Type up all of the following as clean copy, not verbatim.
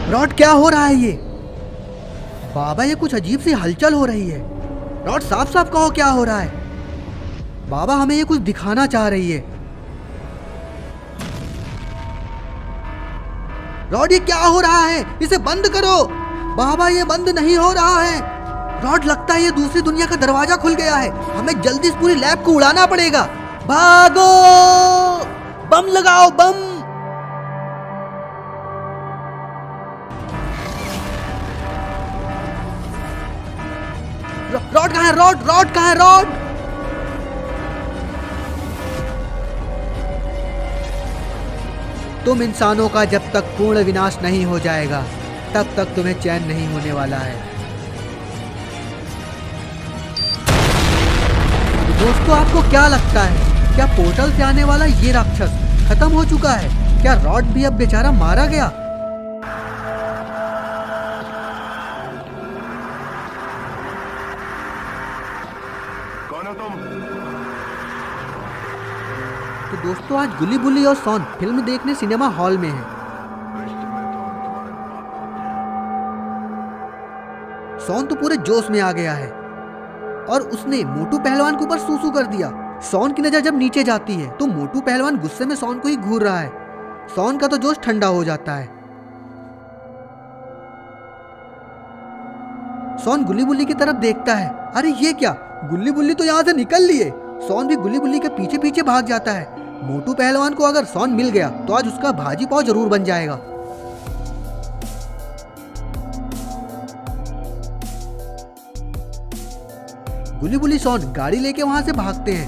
Rod, क्या हो रहा है ये? बाबा, ये कुछ अजीब सी हलचल हो रही है। रॉड, साफ साफ कहो क्या हो रहा है? बाबा, हमें ये कुछ दिखाना चाह रही है। रॉड, ये क्या हो रहा है? इसे बंद करो। बाबा, ये बंद नहीं हो रहा है। रॉड, लगता है ये दूसरी दुनिया का दरवाजा खुल गया है। हमें जल्दी इस पूरी लैब को उड़ाना पड़ेगा। भागो! बम लगाओ, बम! रॉड कहाँ है? रॉड कहाँ है? रॉड! तुम इंसानों का जब तक पूर्ण विनाश नहीं हो जाएगा, तब तक तुम्हें चैन नहीं होने वाला है। दोस्तों, आपको क्या लगता है, क्या पोर्टल से आने वाला ये राक्षस खत्म हो चुका है? क्या रॉड भी अब बेचारा मारा गया? कौन हो तुम? तो दोस्तों, आज गुल्ली बुल्ली और सॉन फिल्म देखने सिनेमा हॉल में है। सॉन तो पूरे जोश में आ गया है और उसने मोटू पहलवान के ऊपर सूसू कर दिया। सॉन की नजर जब नीचे जाती है तो मोटू पहलवान गुस्से में सॉन को ही घूर रहा है। सॉन का तो जोश ठंडा हो जाता है। सॉन गुल्ली बुल्ली की तरफ देखता है। अरे ये क्या, गुल्ली बुल्ली तो यहाँ से निकल लिए। सॉन भी गुल्ली बुल्ली के पीछे पीछे भाग जाता है। मोटू पहलवान को अगर सॉन मिल गया तो आज उसका भाजी पाव जरूर बन जाएगा। गुल्ली बुल्ली सॉन गाड़ी लेके वहां से भागते हैं।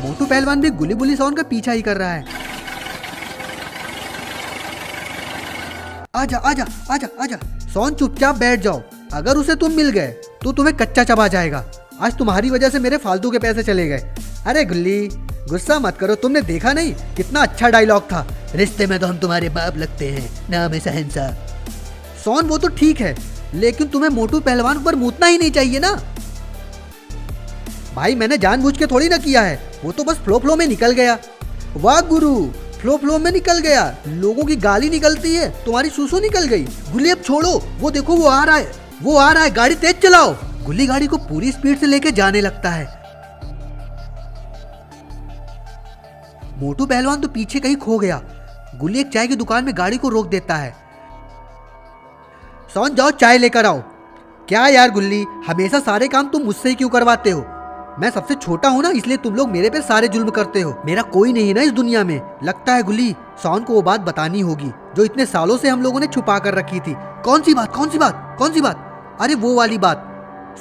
मोटू पहलवान भी गुल्ली बुल्ली सॉन का पीछा ही कर रहा है। आजा आजा आजा आजा, सॉन चुपचाप बैठ जाओ। अगर उसे तुम मिल गए तो तुम्हें कच्चा चबा जाएगा। आज तुम्हारी वजह से मेरे फालतू के पैसे चले गए। अरे गुल्ली, गुस्सा मत करो। तुमने देखा नहीं कितना अच्छा डायलॉग था, रिश्ते में तो हम तुम्हारे बाप लगते हैं, नाम है शहंशाह। सॉन, वो तो ठीक है, लेकिन तुम्हें मोटू पहलवान पर मूतना ही नहीं चाहिए ना। भाई, मैंने जानबूझ के थोड़ी ना किया है, वो तो बस फ्लो में निकल गया। वाह गुरु, फ्लो में निकल गया। लोगों की गाली निकलती है, तुम्हारी सूसू निकल गई। गुल्ली, अब छोड़ो, वो देखो वो आ रहा है, गाड़ी तेज चलाओ। गुल्ली गाड़ी को पूरी स्पीड से लेके जाने लगता है। मोटू पहलवान तो पीछे कहीं खो गया। गुल्ली एक चाय की दुकान में गाड़ी को रोक देता है। सॉन, जाओ चाय लेकर आओ। क्या यार गुल्ली, हमेशा सारे काम तुम मुझसे ही क्यों करवाते हो? मैं सबसे छोटा हूँ ना, इसलिए तुम लोग मेरे पे सारे जुल्म करते हो। मेरा कोई नहीं ना इस दुनिया में। लगता है गुल्ली, सॉन को वो बात बतानी होगी जो इतने सालों से हम लोगों ने छुपा कर रखी थी। कौन सी बात? अरे वो वाली बात।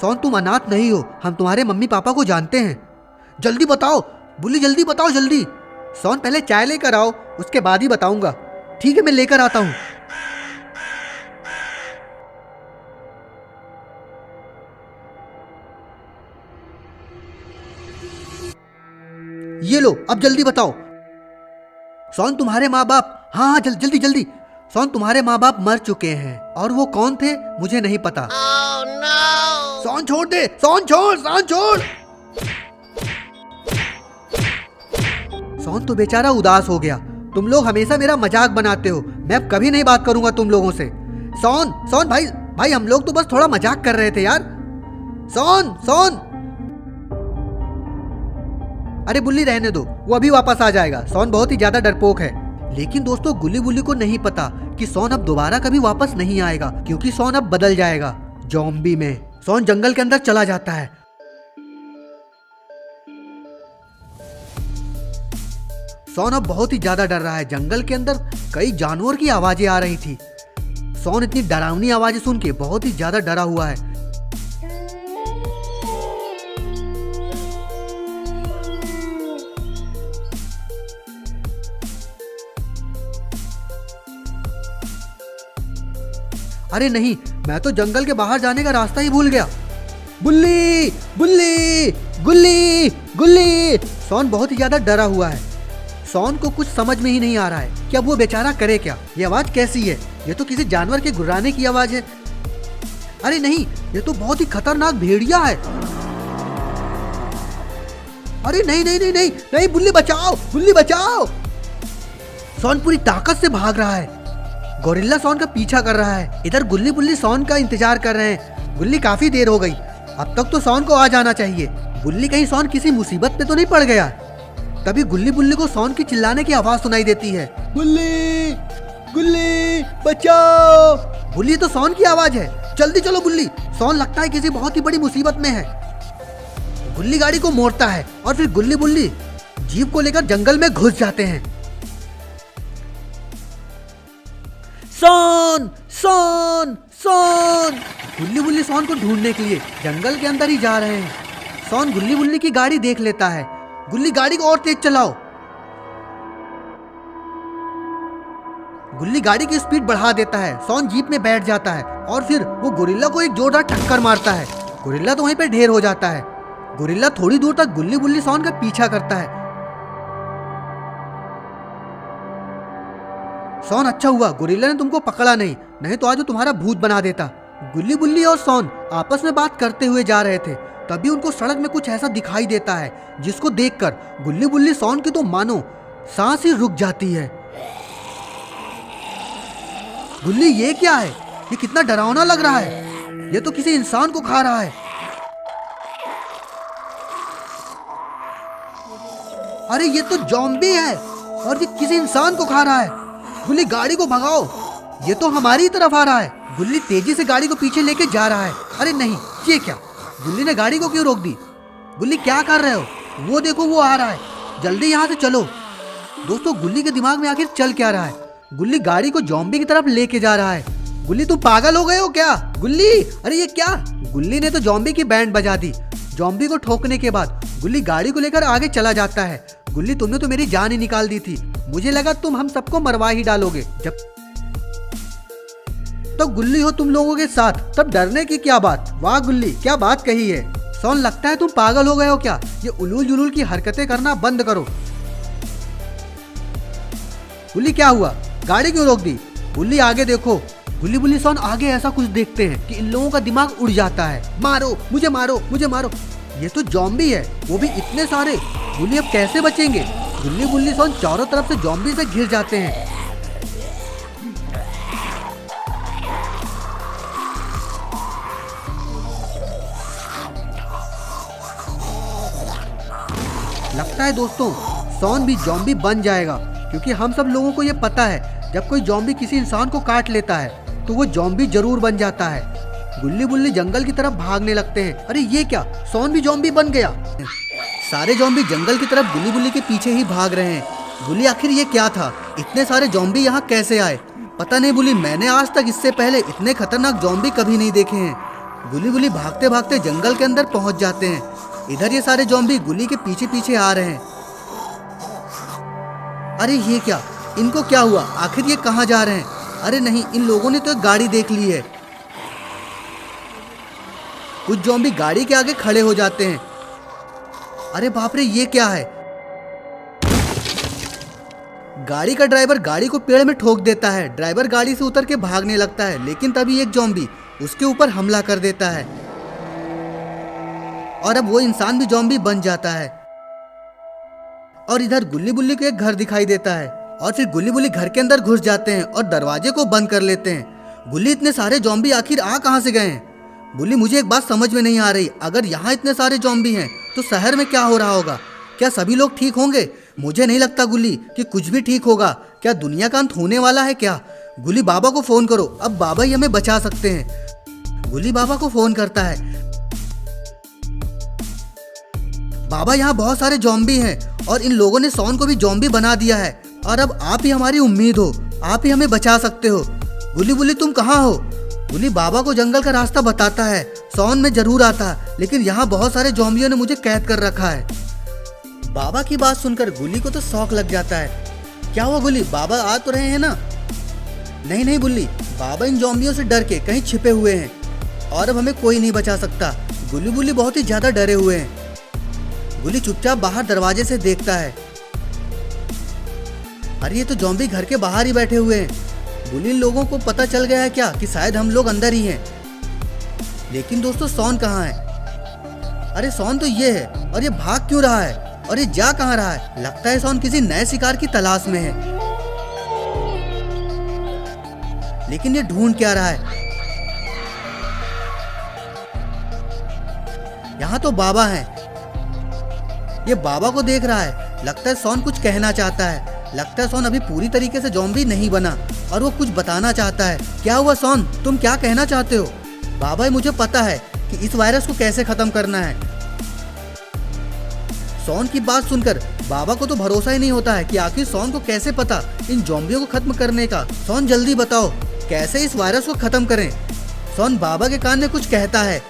सॉन, तुम अनाथ नहीं हो, हम तुम्हारे मम्मी पापा को जानते हैं। जल्दी बताओ बुल्ली, जल्दी बताओ, जल्दी। सॉन, पहले चाय लेकर आओ, उसके बाद ही बताऊंगा। ठीक है, मैं लेकर आता हूँ। ये लो, अब जल्दी बताओ। सॉन, तुम्हारे माँ बाप, हाँ जल्दी। सॉन, तुम्हारे माँ बाप मर चुके हैं। और वो कौन थे मुझे नहीं पता। Oh, no! सॉन छोड़ दे, सॉन छोड़। सॉन तो बेचारा उदास हो गया। तुम लोग हमेशा मेरा मजाक बनाते हो, मैं अब कभी नहीं बात करूंगा तुम लोगों से। सॉन भाई, हम लोग तो बस थोड़ा मजाक कर रहे थे यार। सॉन। अरे बुल्ली, रहने दो, वो अभी वापस आ जाएगा। सॉन बहुत ही ज्यादा डरपोक है। लेकिन दोस्तों, गुल्ली बुल्ली को नहीं पता कि सॉन अब दोबारा कभी वापस नहीं आएगा, क्योंकि सॉन अब बदल जाएगा ज़ॉम्बी में। सॉन जंगल के अंदर चला जाता है। सॉन अब बहुत ही ज्यादा डर रहा है। जंगल के अंदर कई जानवर की आवाजें आ रही थी। सॉन इतनी डरावनी आवाजें सुन के बहुत ही ज्यादा डरा हुआ है। अरे नहीं, मैं तो जंगल के बाहर जाने का रास्ता ही भूल गया। बुल्ली, गुल्ली। सॉन बहुत ही ज्यादा डरा हुआ है। सॉन को कुछ समझ में ही नहीं आ रहा है कि अब वो बेचारा करे क्या। ये आवाज कैसी है? ये तो किसी जानवर के गुर्राने की आवाज है। अरे नहीं, ये तो बहुत ही खतरनाक भेड़िया है। अरे नहीं, बुल्ली बचाओ। सॉन पूरी ताकत से भाग रहा है। गोरिल्ला सोन का पीछा कर रहा है। इधर गुल्ली बुल्ली सोन का इंतजार कर रहे हैं। गुल्ली काफी देर हो गई, अब तक तो सोन को आ जाना चाहिए। गुल्ली कहीं सोन किसी मुसीबत में तो नहीं पड़ गया। तभी गुल्ली बुल्ली को सोन की चिल्लाने की आवाज सुनाई देती है, गुल्ली गुल्ली बचाओ। बुल्ली तो सोन की आवाज है, जल्दी चलो बुल्ली। सोन लगता है किसी बहुत ही बड़ी मुसीबत में है। गुल्ली गाड़ी को मोड़ता है और फिर गुल्ली बुल्ली जीप को लेकर जंगल में घुस जाते हैं। सोन सोन सोन। गुल्ली बुल्ली सोन को ढूंढने के लिए जंगल के अंदर ही जा रहे हैं। सोन गुल्ली बुल्ली की गाड़ी देख लेता है। गुल्ली गाड़ी को और तेज चलाओ। गुल्ली गाड़ी की स्पीड बढ़ा देता है। सोन जीप में बैठ जाता है और फिर वो गोरिल्ला को एक जोरदार टक्कर मारता है। गोरिल्ला तो वहीं पे ढेर हो जाता है। गोरिल्ला थोड़ी दूर तक गुल्ली बुल्ली सोन का पीछा करता है। सोन अच्छा हुआ गोरिल्ला ने तुमको पकड़ा नहीं तो आज वो तुम्हारा भूत बना देता। गुल्ली बुल्ली और सोन आपस में बात करते हुए जा रहे थे, तभी उनको सड़क में कुछ ऐसा दिखाई देता है जिसको देखकर गुल्ली बुल्ली सोन की तो मानो सांस ही रुक जाती है। गुल्ली ये क्या है? ये कितना डरावना लग रहा है। ये तो किसी इंसान को खा रहा है। अरे ये तो ज़ॉम्बी है और ये किसी इंसान को खा रहा है। गुल्ली गाड़ी को भगाओ, ये तो हमारी तरफ आ रहा है। गुल्ली तेजी से गाड़ी को पीछे लेके जा रहा है। अरे नहीं, ये क्या? गुल्ली ने गाड़ी को क्यों रोक दी? गुल्ली क्या कर रहे हो? वो देखो वो आ रहा है, जल्दी यहाँ से चलो। दोस्तों गुल्ली के दिमाग में आखिर चल क्या रहा है? गुल्ली गाड़ी को ज़ॉम्बी की तरफ लेके जा रहा है। गुल्ली तुम पागल हो गए हो क्या? गुल्ली अरे ये क्या? गुल्ली ने तो ज़ॉम्बी की बैंड बजा दी। ज़ॉम्बी को ठोकने के बाद गुल्ली गाड़ी को लेकर आगे चला जाता है। गुल्ली तुमने तो मेरी जान ही निकाल दी थी। मुझे लगा तुम हम सबको मरवा ही डालोगे। जब तो गुल्ली हो तुम लोगों के साथ, तब डरने की क्या बात? वाह गुल्ली क्या बात कही है। सोन लगता है तुम पागल हो गए हो क्या? ये उलूल जुलूल की हरकतें करना बंद करो। गुल्ली क्या हुआ? गाड़ी क्यों रोक दी? गुल्ली आगे देखो। गुल्ली बुल्ली सोन आगे ऐसा कुछ देखते हैं कि इन लोगों का दिमाग उड़ जाता है। मारो मुझे, मारो मुझे, मारो। ये तो ज़ॉम्बी है, वो भी इतने सारे। गुल्ली अब कैसे बचेंगे? गुल्ली बुल्ली सोन चारों तरफ से ज़ॉम्बी से घिर जाते हैं। लगता है दोस्तों सोन भी ज़ॉम्बी बन जाएगा, क्योंकि हम सब लोगों को ये पता है जब कोई ज़ॉम्बी किसी इंसान को काट लेता है तो वो ज़ॉम्बी जरूर बन जाता है। गुल्ली बुल्ली जंगल की तरफ भागने लगते हैं। अरे ये क्या? सोन भी ज़ॉम्बी बन गया। सारे ज़ॉम्बी जंगल की तरफ गुल्ली बुल्ली के पीछे ही भाग रहे हैं। गुल्ली आखिर ये क्या था? इतने सारे ज़ॉम्बी यहाँ कैसे आए? पता नहीं बुल्ली, मैंने आज तक इससे पहले इतने खतरनाक ज़ॉम्बी कभी नहीं देखे हैं। गुल्ली बुल्ली भागते भागते जंगल के अंदर पहुंच जाते हैं। इधर ये सारे ज़ॉम्बी गुल्ली के पीछे पीछे आ रहे हैं। अरे ये क्या? इनको क्या हुआ? आखिर ये कहाँ जा रहे हैं? अरे नहीं, इन लोगों ने तो एक गाड़ी देख ली है। कुछ ज़ॉम्बी गाड़ी के आगे खड़े हो जाते हैं। अरे बाप रे, ये क्या है? गाड़ी का ड्राइवर गाड़ी को पेड़ में ठोक देता है। ड्राइवर गाड़ी से उतर के भागने लगता है, लेकिन तभी एक ज़ॉम्बी उसके ऊपर हमला कर देता है और अब वो इंसान भी ज़ॉम्बी बन जाता है। और इधर गुल्ली बुल्ली को एक घर दिखाई देता है और फिर गुल्ली बुल्ली घर के अंदर घुस जाते हैं और दरवाजे को बंद कर लेते हैं। गुल्ली इतने सारे ज़ॉम्बी आखिर आ कहाँ से गए हैं? गुल्ली मुझे एक बात समझ में नहीं आ रही, अगर यहाँ इतने सारे ज़ॉम्बी हैं तो शहर में क्या हो रहा होगा? क्या सभी लोग ठीक होंगे? मुझे नहीं लगता गुल्ली कि कुछ भी ठीक होगा। क्या दुनिया का अंत होने वाला है क्या? गुल्ली बाबा को फ़ोन करो, अब बाबा ही हमें बचा सकते हैं। गुल्ली बाबा को फ़ोन करता है। बाबा यहाँ बहुत सारे ज़ॉम्बी हैं और इन लोगों ने सोन को भी ज़ॉम्बी बना दिया है और अब आप ही हमारी उम्मीद हो, आप ही हमें बचा सकते हो। गुल्ली बुल्ली तुम कहाँ हो? गुल्ली बाबा को जंगल का रास्ता बताता है। सोन में जरूर आता, लेकिन यहाँ बहुत सारे ज़ॉम्बियों ने मुझे कैद कर रखा है। बाबा की बात सुनकर गुल्ली को तो शौक लग जाता है। क्या हुआ गुल्ली, बाबा आ तो रहे हैं ना? नहीं नहीं बुल्ली, बाबा इन ज़ॉम्बियों से डर के कहीं छिपे हुए हैं और अब हमें कोई नहीं बचा सकता। गुल्ली बुल्ली बहुत ही ज़्यादा डरे हुए हैं। गुल्ली चुपचाप बाहर दरवाजे से देखता है। अरे ये तो ज़ॉम्बी घर के बाहर ही बैठे हुए हैं। गुल्ली लोगों को पता चल गया है क्या कि शायद हम लोग अंदर ही हैं। लेकिन दोस्तों सोन कहाँ है? अरे सोन तो ये है, और ये भाग क्यों रहा है और ये जा कहाँ रहा है? लगता है सोन किसी नए शिकार की तलाश में है। लेकिन ये ढूंढ क्या रहा है? यहाँ तो बाबा है। ये बाबा को देख रहा है। लगता है सॉन कुछ कहना चाहता है। लगता है सॉन अभी पूरी तरीके से ज़ॉम्बी नहीं बना और वो कुछ बताना चाहता है। क्या हुआ सॉन, तुम क्या कहना चाहते हो? बाबा, मुझे पता है कि इस वायरस को कैसे खत्म करना है। सॉन की बात सुनकर बाबा को तो भरोसा ही नहीं होता है कि आखिर सॉन को कैसे पता इन ज़ॉम्बियों को खत्म करने का। सॉन जल्दी बताओ कैसे इस वायरस को खत्म करें। सॉन बाबा के कान में कुछ कहता है।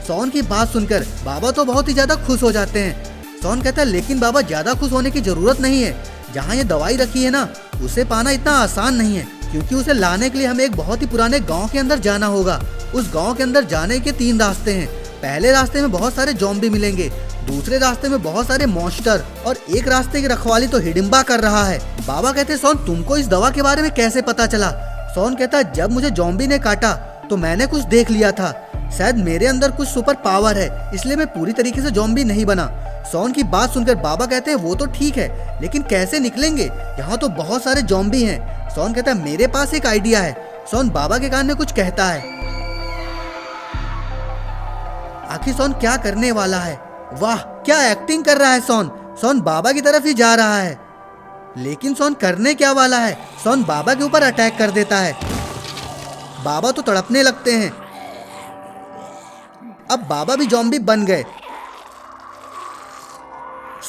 सॉन की बात सुनकर बाबा तो बहुत ही ज्यादा खुश हो जाते हैं। सॉन कहता है लेकिन बाबा ज्यादा खुश होने की जरूरत नहीं है। जहाँ ये दवाई रखी है ना, उसे पाना इतना आसान नहीं है, क्योंकि उसे लाने के लिए हमें एक बहुत ही पुराने गांव के अंदर जाना होगा। उस गांव के अंदर जाने के 3 रास्ते हैं। पहले रास्ते में बहुत सारे ज़ॉम्बी मिलेंगे, दूसरे रास्ते में बहुत सारे मॉन्स्टर और एक रास्ते की रखवाली तो हिडिंबा कर रहा है। बाबा कहते हैं सॉन, तुमको इस दवा के बारे में कैसे पता चला? सॉन कहता है जब मुझे ज़ॉम्बी ने काटा तो मैंने कुछ देख लिया था। शायद मेरे अंदर कुछ सुपर पावर है, इसलिए मैं पूरी तरीके से ज़ॉम्बी नहीं बना। सॉन की बात सुनकर बाबा कहते हैं वो तो ठीक है, लेकिन कैसे निकलेंगे? यहाँ तो बहुत सारे ज़ॉम्बी हैं। सॉन कहता है मेरे पास एक आइडिया है। सॉन बाबा के कान में कुछ कहता है। आखिर सॉन क्या करने वाला है? वाह, क्या एक्टिंग कर रहा है सॉन। सॉन बाबा की तरफ ही जा रहा है, लेकिन सॉन करने क्या वाला है? सॉन बाबा के ऊपर अटैक कर देता है। बाबा तो तड़पने लगते हैं। अब बाबा भी ज़ॉम्बी बन गए।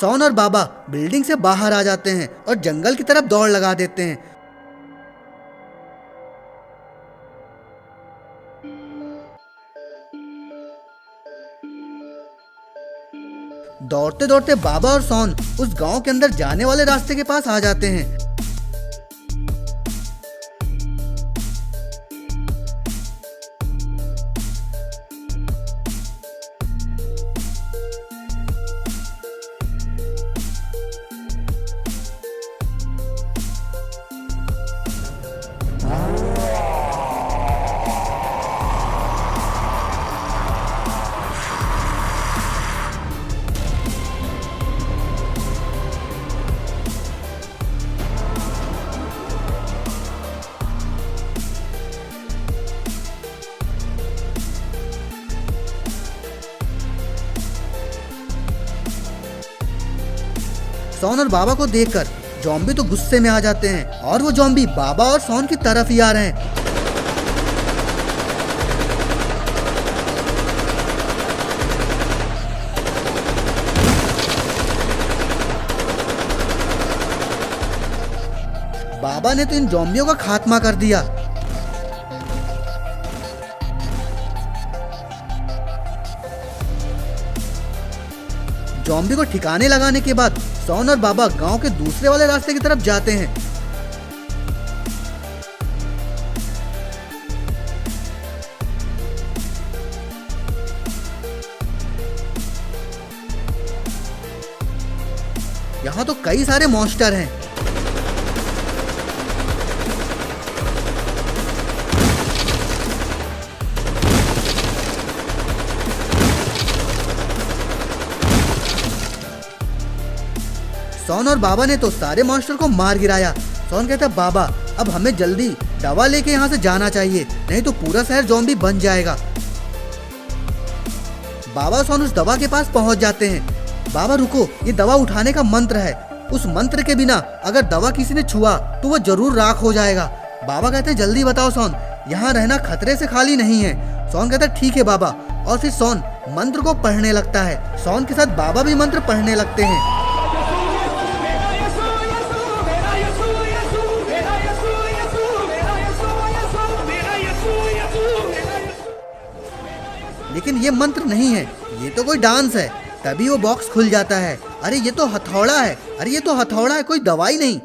सॉन और बाबा बिल्डिंग से बाहर आ जाते हैं और जंगल की तरफ दौड़ लगा देते हैं। दौड़ते दौड़ते बाबा और सॉन उस गांव के अंदर जाने वाले रास्ते के पास आ जाते हैं। सॉन और बाबा को देखकर ज़ॉम्बी तो गुस्से में आ जाते हैं और वो ज़ॉम्बी बाबा और सॉन की तरफ ही आ रहे हैं। बाबा ने तो इन ज़ॉम्बियों का खात्मा कर दिया। ज़ॉम्बी को ठिकाने लगाने के बाद सॉन और बाबा गांव के दूसरे वाले रास्ते की तरफ जाते हैं। यहाँ तो कई सारे मॉन्स्टर हैं। सॉन और बाबा ने तो सारे मॉन्स्टर को मार गिराया। सॉन कहता है बाबा, अब हमें जल्दी दवा लेके यहाँ से जाना चाहिए, नहीं तो पूरा शहर ज़ॉम्बी बन जाएगा। बाबा सॉन उस दवा के पास पहुँच जाते हैं। बाबा रुको, ये दवा उठाने का मंत्र है। उस मंत्र के बिना अगर दवा किसी ने छुआ तो वो जरूर राख हो जाएगा। बाबा कहते हैं जल्दी बताओ सॉन, यहाँ रहना खतरे से खाली नहीं है। सॉन कहता है ठीक है बाबा, और फिर सॉन मंत्र को पढ़ने लगता है। सॉन के साथ बाबा भी मंत्र पढ़ने लगते हैं। लेकिन ये मंत्र नहीं है, ये तो कोई डांस है। तभी वो बॉक्स खुल जाता है। अरे ये तो हथौड़ा है, अरे ये तो हथौड़ा है, कोई दवाई नहीं।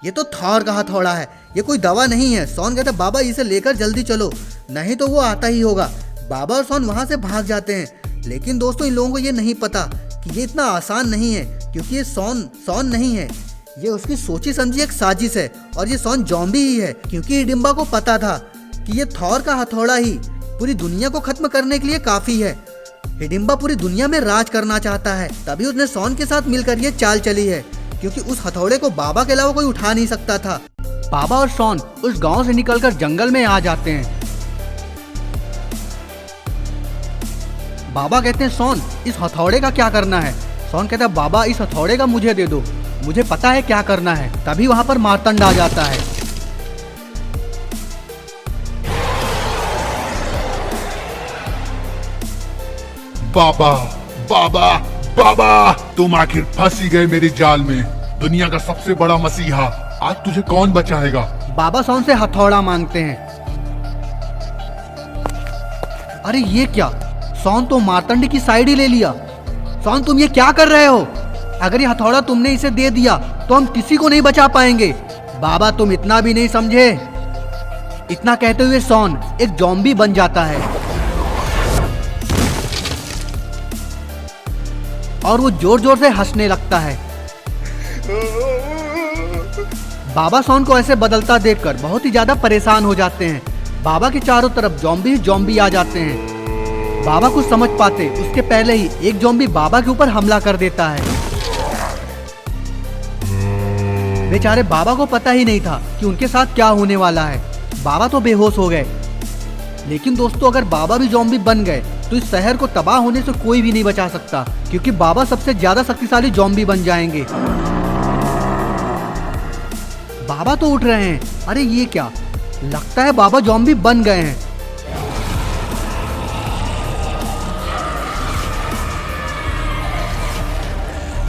ये तो थॉर का हथौड़ा है, ये कोई दवा नहीं है। सॉन कहता है बाबा इसे लेकर जल्दी चलो, नहीं तो वो आता ही होगा। बाबा और सॉन वहां से भाग जाते हैं। लेकिन दोस्तों इन लोगों को ये नहीं पता कि ये इतना आसान नहीं है, क्योंकि ये सॉन नहीं है, ये उसकी सोची समझी एक साजिश है। और ये सॉन ज़ॉम्बी ही है, क्योंकि हिडिंबा को पता था कि ये थॉर का हथौड़ा ही पूरी दुनिया को खत्म करने के लिए काफी है। हिडिंबा पूरी दुनिया में राज करना चाहता है, तभी उसने सॉन के साथ मिलकर ये चाल चली है। क्योंकि उस हथौड़े को बाबा के अलावा कोई उठा नहीं सकता था। बाबा और शॉन उस गांव से निकलकर जंगल में आ जाते हैं। बाबा कहते हैं शॉन, इस हथौड़े का क्या करना है? शॉन कहता है बाबा इस हथौड़े का मुझे दे दो, मुझे पता है क्या करना है। तभी वहां पर मार्तंड आ जाता है। बाबा बाबा बाबा, तुम आखिर फंस ही गए मेरे जाल में। दुनिया का सबसे बड़ा मसीहा, आज तुझे कौन बचाएगा? बाबा शॉन से हथौड़ा मांगते हैं। अरे ये क्या, शॉन तो मार्तंड की साइड ही ले लिया। शॉन तुम ये क्या कर रहे हो? अगर ये हथौड़ा तुमने इसे दे दिया तो हम किसी को नहीं बचा पाएंगे। बाबा तुम इतना भी नहीं समझे। इतना कहते हुए शॉन एक ज़ॉम्बी बन जाता है और वो जोर जोर से हंसने लगता है। बाबा शॉन को ऐसे बदलता देखकर बहुत ही ज्यादा परेशान हो जाते हैं। बाबा के चारों तरफ ज़ॉम्बी आ जाते हैं। बाबा कुछ समझ पाते उसके पहले ही एक ज़ॉम्बी बाबा के ऊपर हमला कर देता है। बेचारे बाबा को पता ही नहीं था कि उनके साथ क्या होने वाला है। बाबा तो बेहोश हो गए। लेकिन दोस्तों, अगर बाबा भी ज़ॉम्बी बन गए तो इस शहर को तबाह होने से कोई भी नहीं बचा सकता, क्योंकि बाबा सबसे ज्यादा शक्तिशाली ज़ॉम्बी बन जाएंगे। बाबा तो उठ रहे हैं। अरे ये क्या, लगता है बाबा ज़ॉम्बी बन गए हैं।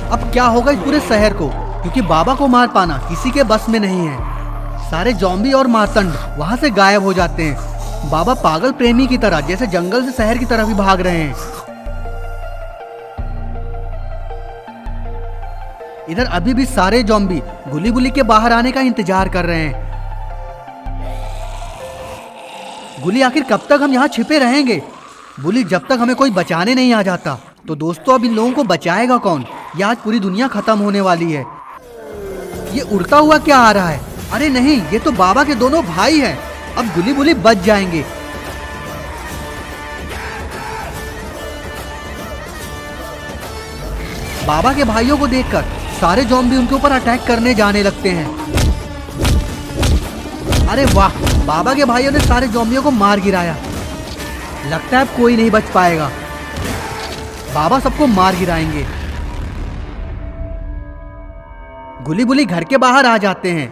अब क्या होगा इस पूरे शहर को, क्योंकि बाबा को मार पाना किसी के बस में नहीं है। सारे ज़ॉम्बी और मार्तंड वहां से गायब हो जाते हैं। बाबा पागल प्रेमी की तरह जैसे जंगल से शहर की तरफ ही भाग रहे हैं। इधर अभी भी सारे ज़ॉम्बी गुली बुली के बाहर आने का इंतजार कर रहे हैं। गुली, आखिर कब तक हम यहाँ छिपे रहेंगे? बुली, जब तक हमें कोई बचाने नहीं आ जाता। तो दोस्तों, अब इन लोगों को बचाएगा कौन? ये आज पूरी दुनिया खत्म होने वाली है। ये उड़ता हुआ क्या आ रहा है? अरे नहीं, ये तो बाबा के दोनों भाई हैं। अब गुली बुली बच जाएंगे। बाबा के भाइयों को देखकर सारे ज़ॉम्बी उनके ऊपर अटैक करने जाने लगते हैं। अरे वाह, बाबा के भाइयों ने सारे ज़ॉम्बियों को मार गिराया। लगता है अब कोई नहीं बच पाएगा। बाबा सबको मार गिराएंगे। गुली बुली घर के बाहर आ जाते हैं।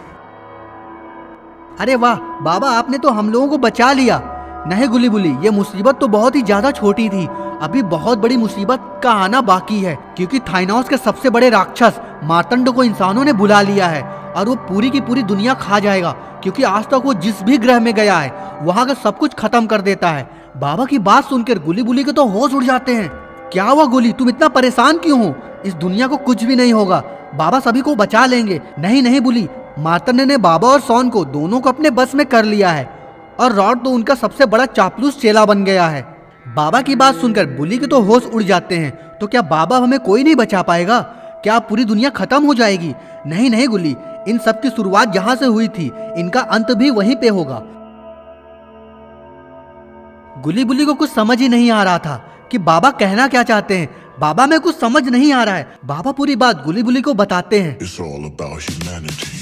अरे वाह बाबा, आपने तो हम लोगों को बचा लिया। नहीं गुली बुली, ये मुसीबत तो बहुत ही ज्यादा छोटी थी। अभी बहुत बड़ी मुसीबत का आना बाकी है, क्योंकि थाइनोस के सबसे बड़े राक्षस मार्तंड को इंसानों ने बुला लिया है और वो पूरी की पूरी दुनिया खा जाएगा, क्योंकि आज तक वो जिस भी ग्रह में गया है वहां का सब कुछ खत्म कर देता है। बाबा की बात सुनकर गुली बुली के तो होश उड़ जाते हैं। क्या हुआ गुली, तुम इतना परेशान क्यों हो? इस दुनिया को कुछ भी नहीं होगा, बाबा सभी को बचा लेंगे। नहीं नहीं बुली, मार्तंड ने बाबा और शॉन को दोनों को अपने बस में कर लिया है और रॉड तो उनका सबसे बड़ा चापलूस चेला बन गया है। बाबा की बात सुनकर बुली के तो होश उड़ जाते हैं। तो क्या बाबा हमें कोई नहीं बचा पाएगा? क्या पूरी दुनिया खत्म हो जाएगी? नहीं नहीं गुली, इन सब की शुरुआत जहां से हुई थी, इनका अंत भी वहीं पे होगा। गुली बुली को कुछ समझ ही नहीं आ रहा था कि बाबा कहना क्या चाहते हैं। बाबा में कुछ समझ नहीं आ रहा है। बाबा पूरी बात गुली बुली को बताते हैं। It's all about humanity.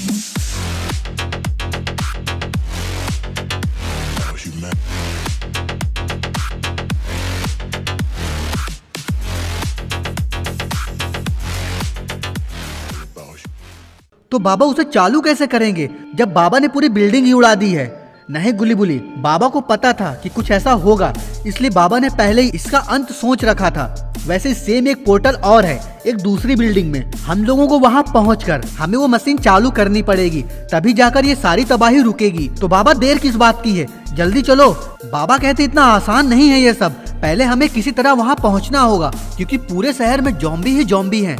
तो बाबा उसे चालू कैसे करेंगे जब बाबा ने पूरी बिल्डिंग ही उड़ा दी है? नहीं गुली बुली, बाबा को पता था कि कुछ ऐसा होगा, इसलिए बाबा ने पहले ही इसका अंत सोच रखा था। वैसे सेम एक पोर्टल और है एक दूसरी बिल्डिंग में। हम लोगों को वहां पहुंचकर हमें वो मशीन चालू करनी पड़ेगी, तभी जाकर ये सारी तबाही रुकेगी। तो बाबा देर किस बात की है, जल्दी चलो। बाबा कहते इतना आसान नहीं है ये सब, पहले हमें किसी तरह वहां पहुंचना होगा, क्योंकि पूरे शहर में ज़ॉम्बी ही ज़ॉम्बी हैं।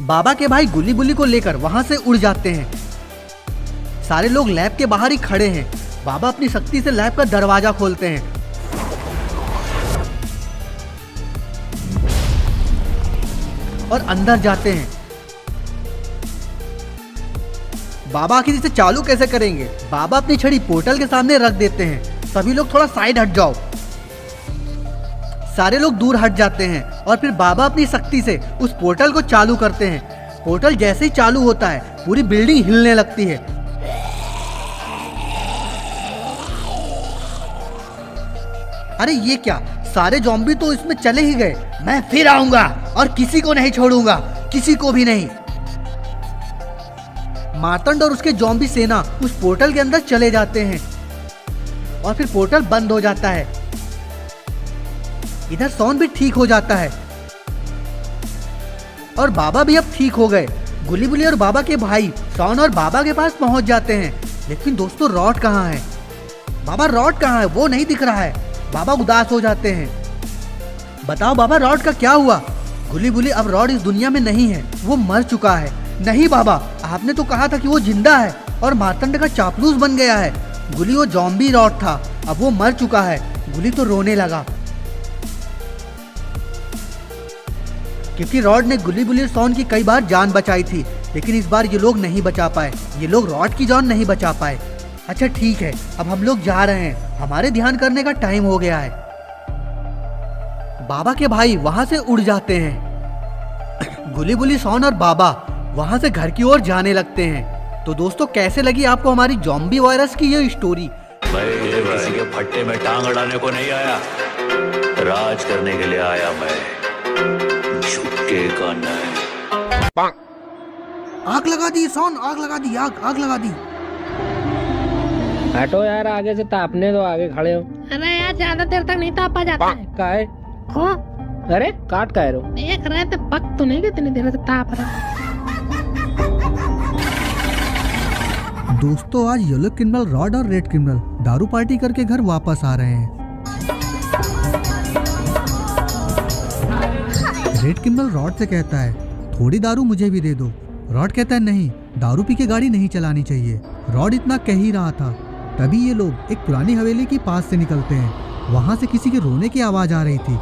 बाबा के भाई गुली बुली को लेकर वहां से उड़ जाते हैं। सारे लोग लैब के बाहर ही खड़े हैं। बाबा अपनी शक्ति से लैब का दरवाजा खोलते हैं। और अंदर जाते हैं। बाबा आखिर इसे चालू कैसे करेंगे? बाबा अपनी छड़ी पोर्टल के सामने रख देते हैं। सभी लोग थोड़ा साइड हट जाओ। सारे लोग दूर हट जाते हैं और फिर बाबा अपनी शक्ति से उस पोर्टल को चालू करते हैं। पोर्टल जैसे ही चालू होता है पूरी बिल्डिंग हिलने लगती है। अरे ये क्या, सारे ज़ॉम्बी तो इसमें चले ही गए। मैं फिर आऊंगा और किसी को नहीं छोड़ूंगा, किसी को भी नहीं। मार्तंड और उसके ज़ॉम्बी सेना उस पोर्टल के अंदर चले जाते हैं और फिर पोर्टल बंद हो जाता है। इधर सॉन भी ठीक हो जाता है और बाबा भी अब ठीक हो गए। गुली बुली और बाबा के भाई सॉन और बाबा के पास पहुंच जाते हैं। लेकिन दोस्तों रॉड कहाँ है? बाबा रॉड कहाँ है? वो नहीं दिख रहा है। बाबा उदास हो जाते हैं। बताओ बाबा रॉड का क्या हुआ? गुली बुली अब रॉड इस दुनिया में नहीं है, वो मर चुका है। नहीं बाबा, आपने तो कहा था कि वो जिंदा है और मार्तंड का चापलूस बन गया है। गुली वो ज़ॉम्बी रॉड था, अब वो मर चुका है। गुली तो रोने लगा क्योंकि रॉड ने गुली बुली और सॉन की कई बार जान बचाई थी, लेकिन इस बार ये लोग नहीं बचा पाए। ये लोग रॉड की जान नहीं बचा पाए। अच्छा ठीक है, अब हम लोग जा रहे हैं, हमारे ध्यान करने का टाइम हो गया है। बाबा के भाई वहां से उड़ जाते हैं। गुली बुली, सॉन और बाबा वहां से घर की ओर जाने लगते हैं। तो दोस्तों कैसे लगी आपको हमारी ज़ॉम्बी वायरस की ये स्टोरी? भाई ये किसी के फट्टे में टांग अड़ाने को नहीं आया, राज करने के लिए आया मैं, झुके का नहीं। आग लगा दी सॉन, आग लगा दी, आग लगा दी। हटो यार, आगे से तापने दो, आगे खड़े हो। अरे यार ज्यादा देर तक नहीं तापा जाता है। काहे? खो अरे काट काहे रो? देख रहे थे पक तो नहीं कितनी देर से ताप रहा। दोस्तों आज येलो क्रिमिनल रॉड और रेड क्रिमिनल दारू पार्टी करके घर वापस आ रहे हैं। रेड क्रिमिनल रॉड से कहता है थोड़ी दारू मुझे भी दे दो। रॉड कहता है नहीं, दारू पी के गाड़ी नहीं चलानी चाहिए। रॉड इतना कह ही रहा था, तभी ये लोग एक पुरानी हवेली के पास से निकलते हैं। वहां से किसी के रोने की आवाज आ रही थी।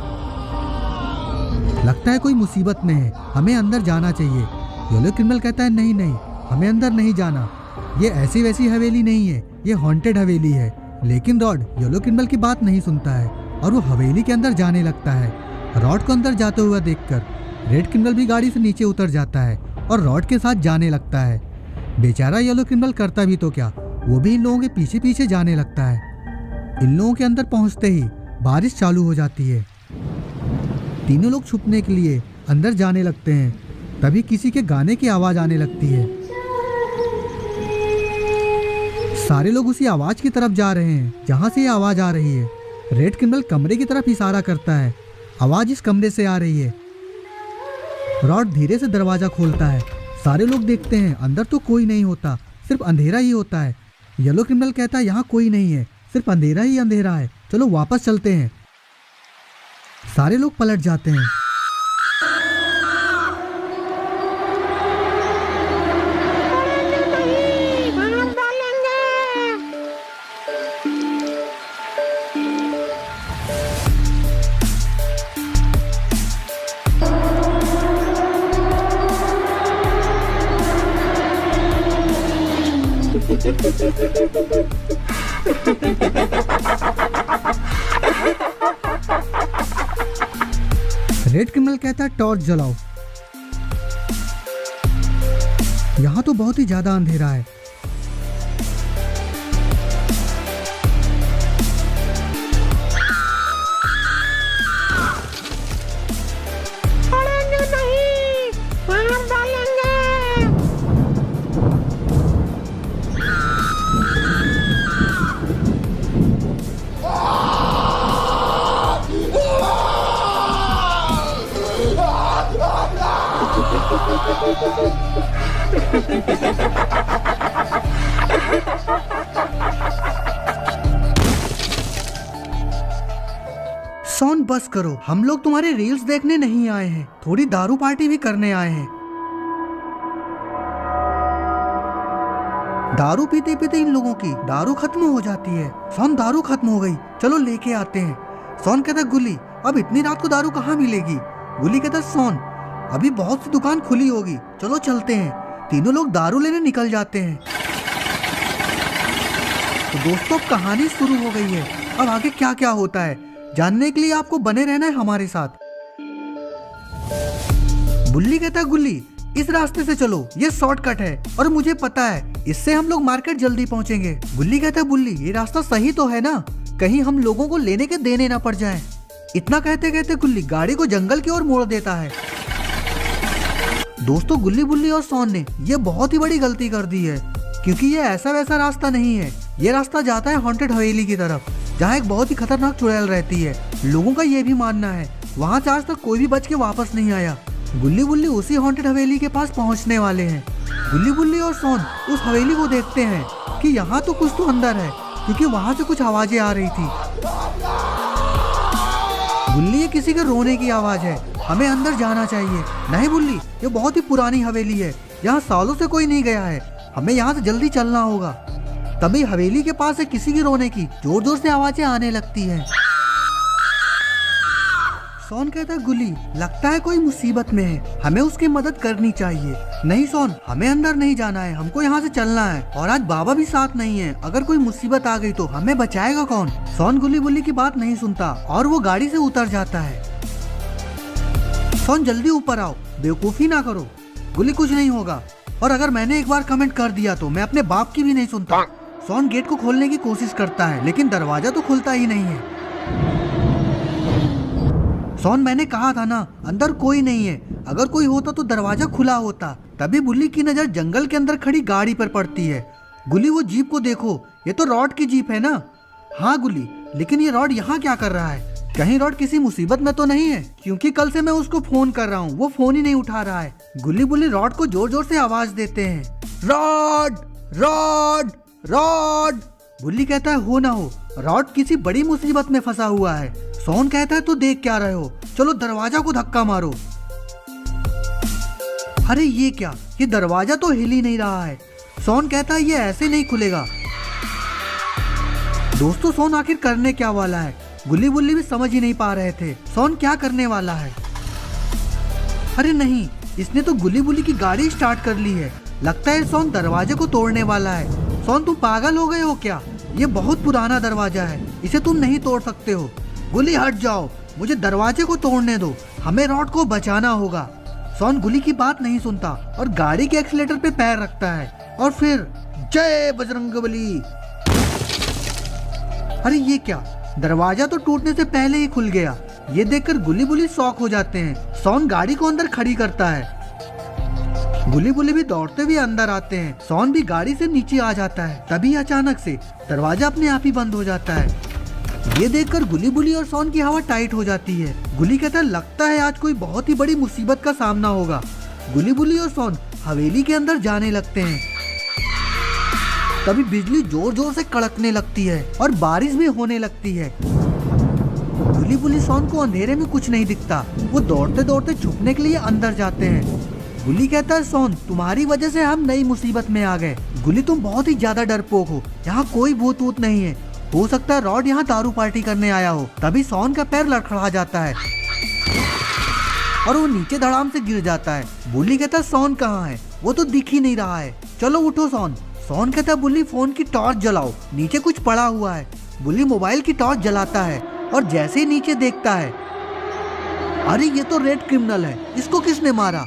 लगता है कोई मुसीबत में है, हमें अंदर जाना चाहिए। येलो क्रिमिनल कहता है नहीं नहीं, हमें अंदर नहीं जाना, ये ऐसी वैसी हवेली नहीं है, ये हॉन्टेड हवेली है। लेकिन रॉड येलो क्रिमिनल की बात नहीं सुनता है और वो हवेली के अंदर जाने लगता है। रॉड को अंदर जाते हुए देखकर रेड क्रिमिनल भी गाड़ी से नीचे उतर जाता है और रॉड के साथ जाने लगता है। बेचारा येलो क्रिमिनल करता भी तो क्या, वो भी इन लोगों के पीछे पीछे जाने लगता है। इन लोगों के अंदर पहुंचते ही बारिश चालू हो जाती है। तीनों लोग छुपने के लिए अंदर जाने लगते हैं। तभी किसी के गाने की आवाज आने लगती है। सारे लोग उसी आवाज की तरफ जा रहे हैं जहां से ये आवाज आ रही है। रेड क्रिमिनल कमरे की तरफ इशारा करता है, आवाज इस कमरे से आ रही है। रॉड धीरे से दरवाजा खोलता है। सारे लोग देखते हैं अंदर तो कोई नहीं होता, सिर्फ अंधेरा ही होता है। येलो क्रिमिनल कहता है यहाँ कोई नहीं है, सिर्फ अंधेरा ही अंधेरा है, चलो वापस चलते हैं। सारे लोग पलट जाते हैं। रेड क्रिमिनल कहता है टॉर्च जलाओ, यहां तो बहुत ही ज्यादा अंधेरा है। सॉन बस करो, हम लोग तुम्हारे रील्स देखने नहीं आए हैं, थोड़ी दारू पार्टी भी करने आए हैं। दारू पीते पीते इन लोगों की दारू खत्म हो जाती है। सॉन दारू खत्म हो गई, चलो लेके आते हैं। सॉन कहता गुली अब इतनी रात को दारू कहाँ मिलेगी? गुली कहता सॉन अभी बहुत सी दुकान खुली होगी, चलो चलते हैं। तीनों लोग दारू लेने निकल जाते हैं। तो दोस्तों कहानी शुरू हो गई है। अब आगे क्या क्या होता है जानने के लिए आपको बने रहना है हमारे साथ। बुल्ली कहता है गुल्ली इस रास्ते से चलो, ये शॉर्टकट है और मुझे पता है इससे हम लोग मार्केट जल्दी पहुंचेंगे। गुल्ली कहता है बुल्ली ये रास्ता सही तो है ना, कहीं हम लोगों को लेने के देने ना पड़ जाए। इतना कहते कहते गुल्ली गाड़ी को जंगल की ओर मोड़ देता है। दोस्तों गुल्ली बुल्ली और सोन ने ये बहुत ही बड़ी गलती कर दी है, क्योंकि ये ऐसा वैसा रास्ता नहीं है। ये रास्ता जाता है हॉन्टेड हवेली की तरफ, जहाँ एक बहुत ही खतरनाक चुड़ैल रहती है। लोगों का ये भी मानना है वहाँ से आज तक कोई भी बच के वापस नहीं आया। गुल्ली बुल्ली उसी हॉन्टेड हवेली के पास पहुँचने वाले हैं। गुल्ली बुल्ली और सोन उस हवेली को देखते हैं कि यहाँ तो कुछ तो अंदर है, क्योंकि वहाँ से कुछ आवाजें आ रही थी। बुल्ली ये किसी के रोने की आवाज है, हमें अंदर जाना चाहिए। नहीं बुल्ली ये बहुत ही पुरानी हवेली है, यहाँ सालों से कोई नहीं गया है, हमें यहाँ से जल्दी चलना होगा। तभी हवेली के पास से किसी की रोने की जोर जोर से आवाजें आने लगती है। सोन कहता है गुल्ली लगता है कोई मुसीबत में है, हमें उसकी मदद करनी चाहिए। नहीं सोन हमें अंदर नहीं जाना है, हमको यहाँ से चलना है, और आज बाबा भी साथ नहीं है, अगर कोई मुसीबत आ गई तो हमें बचाएगा कौन। सोन गुल्ली बुल्ली की बात नहीं सुनता और वो गाड़ी से उतर जाता है। सोन जल्दी ऊपर आओ, बेवकूफी ना करो, गुल्ली कुछ नहीं होगा, और अगर मैंने एक बार कमेंट कर दिया तो मैं अपने बाप की भी नहीं सुनता। सोन गेट को खोलने की कोशिश करता है लेकिन दरवाजा तो खुलता ही नहीं है। सोन मैंने कहा था ना अंदर कोई नहीं है, अगर कोई होता तो दरवाजा खुला होता। तभी बुल्ली की नजर जंगल के अंदर खड़ी गाड़ी पर पड़ती है। गुल्ली वो जीप को देखो, ये तो रॉड की जीप है ना। हाँ गुल्ली लेकिन ये रॉड यहाँ क्या कर रहा है, कहीं रॉड किसी मुसीबत में तो नहीं है, क्योंकि कल से मैं उसको फोन कर रहा हूँ, वो फोन ही नहीं उठा रहा है। गुल्ली बुल्ली रॉड को जोर जोर से आवाज देते हैं, रॉड रॉड रॉड। बुल्ली कहता है हो ना हो रॉड किसी बड़ी मुसीबत में फंसा हुआ है। सोन कहता है तो देख क्या रहे हो, चलो दरवाजा को धक्का मारो। अरे ये क्या, ये दरवाजा तो हिल ही नहीं रहा है। सोन कहता है ये ऐसे नहीं खुलेगा। दोस्तों सोन आखिर करने क्या वाला है, गुल्ली बुल्ली भी समझ ही नहीं पा रहे थे सोन क्या करने वाला है। अरे नहीं, इसने तो गुल्ली बुल्ली की गाड़ी स्टार्ट कर ली है, लगता है सोन दरवाजे को तोड़ने वाला है। सोन तुम पागल हो गए हो क्या, ये बहुत पुराना दरवाजा है, इसे तुम नहीं तोड़ सकते हो। गुल्ली हट जाओ, मुझे दरवाजे को तोड़ने दो, हमें रॉड को बचाना होगा। सोन गुल्ली की बात नहीं सुनता और गाड़ी के एक्सीलेटर पे पैर रखता है और फिर जय बजरंगबली। अरे ये क्या, दरवाजा तो टूटने से पहले ही खुल गया। ये देखकर गुल्ली बुल्ली शॉक हो जाते हैं। सोन गाड़ी को अंदर खड़ी करता है, गुल्ली बुल्ली भी दौड़ते हुए अंदर आते हैं। सोन भी गाड़ी से नीचे आ जाता है। तभी अचानक से दरवाजा अपने आप ही बंद हो जाता है। ये देखकर गुल्ली बुल्ली और सोन की हवा टाइट हो जाती है। गुल्ली कहता है लगता है आज कोई बहुत ही बड़ी मुसीबत का सामना होगा। गुल्ली बुल्ली और सोन हवेली के अंदर जाने लगते हैं। तभी बिजली जोर जोर से कड़कने लगती है और बारिश भी होने लगती है। गुल्ली बुल्ली सोन को अंधेरे में कुछ नहीं दिखता, वो दौड़ते दौड़ते छुपने के लिए अंदर जाते हैं। गुल्ली कहता है सोन तुम्हारी वजह से हम नई मुसीबत में आ गए। गुल्ली तुम बहुत ही ज्यादा डरपोक हो, यहाँ कोई भूत वूत नहीं है, हो सकता है रॉड यहाँ दारू पार्टी करने आया हो। तभी सोन का पैर लड़खड़ा जाता है और वो नीचे धड़ाम से गिर जाता है। बुल्ली कहता है सोन कहाँ है, वो तो दिख ही नहीं रहा है, चलो उठो सोन। सोन कहता है बुल्ली फोन की टॉर्च जलाओ, नीचे कुछ पड़ा हुआ है। बुल्ली मोबाइल की टॉर्च जलाता है और जैसे ही नीचे देखता है, अरे ये तो रेड क्रिमिनल है, इसको किसने मारा।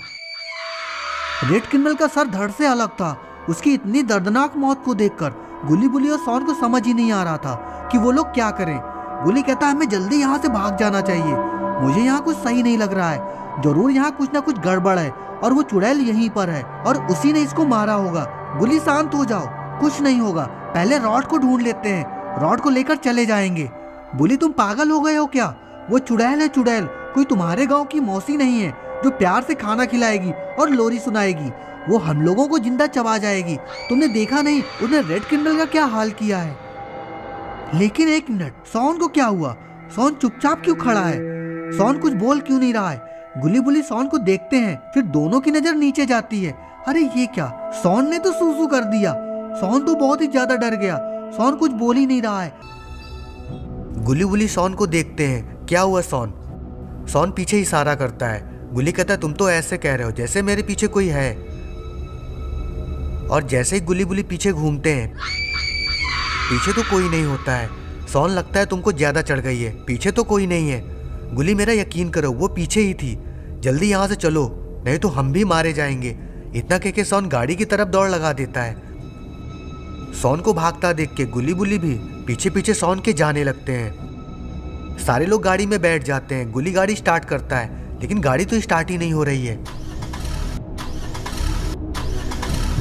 रेड क्रिमिनल का सर धड़ से अलग था। उसकी इतनी दर्दनाक मौत को देखकर गुल्ली बुल्ली और सोन को समझ ही नहीं आ रहा था कि वो लोग क्या करें। गुल्ली कहता है हमें जल्दी यहाँ से भाग जाना चाहिए, मुझे यहाँ कुछ सही नहीं लग रहा है, जरूर यहाँ कुछ ना कुछ गड़बड़ है और वो चुड़ैल यहीं पर है और उसी ने इसको मारा होगा। गुल्ली शांत हो जाओ, कुछ नहीं होगा, पहले रॉड को ढूंढ लेते हैं, रॉड को लेकर चले जाएंगे। बुल्ली तुम पागल हो गए हो क्या, वो चुड़ैल है चुड़ैल, कोई तुम्हारे गाँव की मौसी नहीं है जो प्यार से खाना खिलाएगी और लोरी सुनाएगी, वो हम लोगों को जिंदा चबा जाएगी। तुमने देखा नहीं उसने रेड क्रिमिनल का क्या हाल किया है। लेकिन एक मिनट, सोन को क्या हुआ, सोन चुपचाप क्यों खड़ा है, सोन कुछ बोल क्यों नहीं रहा है। गुल्ली बुल्ली सोन को देखते हैं, फिर दोनों की नजर नीचे जाती है। अरे ये क्या, सोन ने तो सूसू कर दिया। सोन तो बहुत ही ज्यादा डर गया, सोन कुछ बोल ही नहीं रहा है। गुल्ली बुल्ली सोन को देखते हैं, क्या हुआ सोन। सोन पीछे इशारा करता है। गुल्ली कहता है तुम तो ऐसे कह रहे हो जैसे मेरे पीछे कोई है, और जैसे ही गुल्ली बुल्ली पीछे घूमते हैं, पीछे तो कोई नहीं होता है। सोन लगता है तुमको ज्यादा चढ़ गई है, पीछे तो कोई नहीं है। गुली मेरा यकीन करो, वो पीछे ही थी। जल्दी यहाँ से चलो, नहीं तो हम भी मारे जाएंगे। इतना कह के सोन गाड़ी की तरफ दौड़ लगा देता है। सोन को भागता देख के गुली बुली भी पीछे पीछे सोन के जाने लगते हैं। सारे लोग गाड़ी में बैठ जाते हैं। गुली गाड़ी स्टार्ट करता है, लेकिन गाड़ी तो स्टार्ट ही नहीं हो रही है।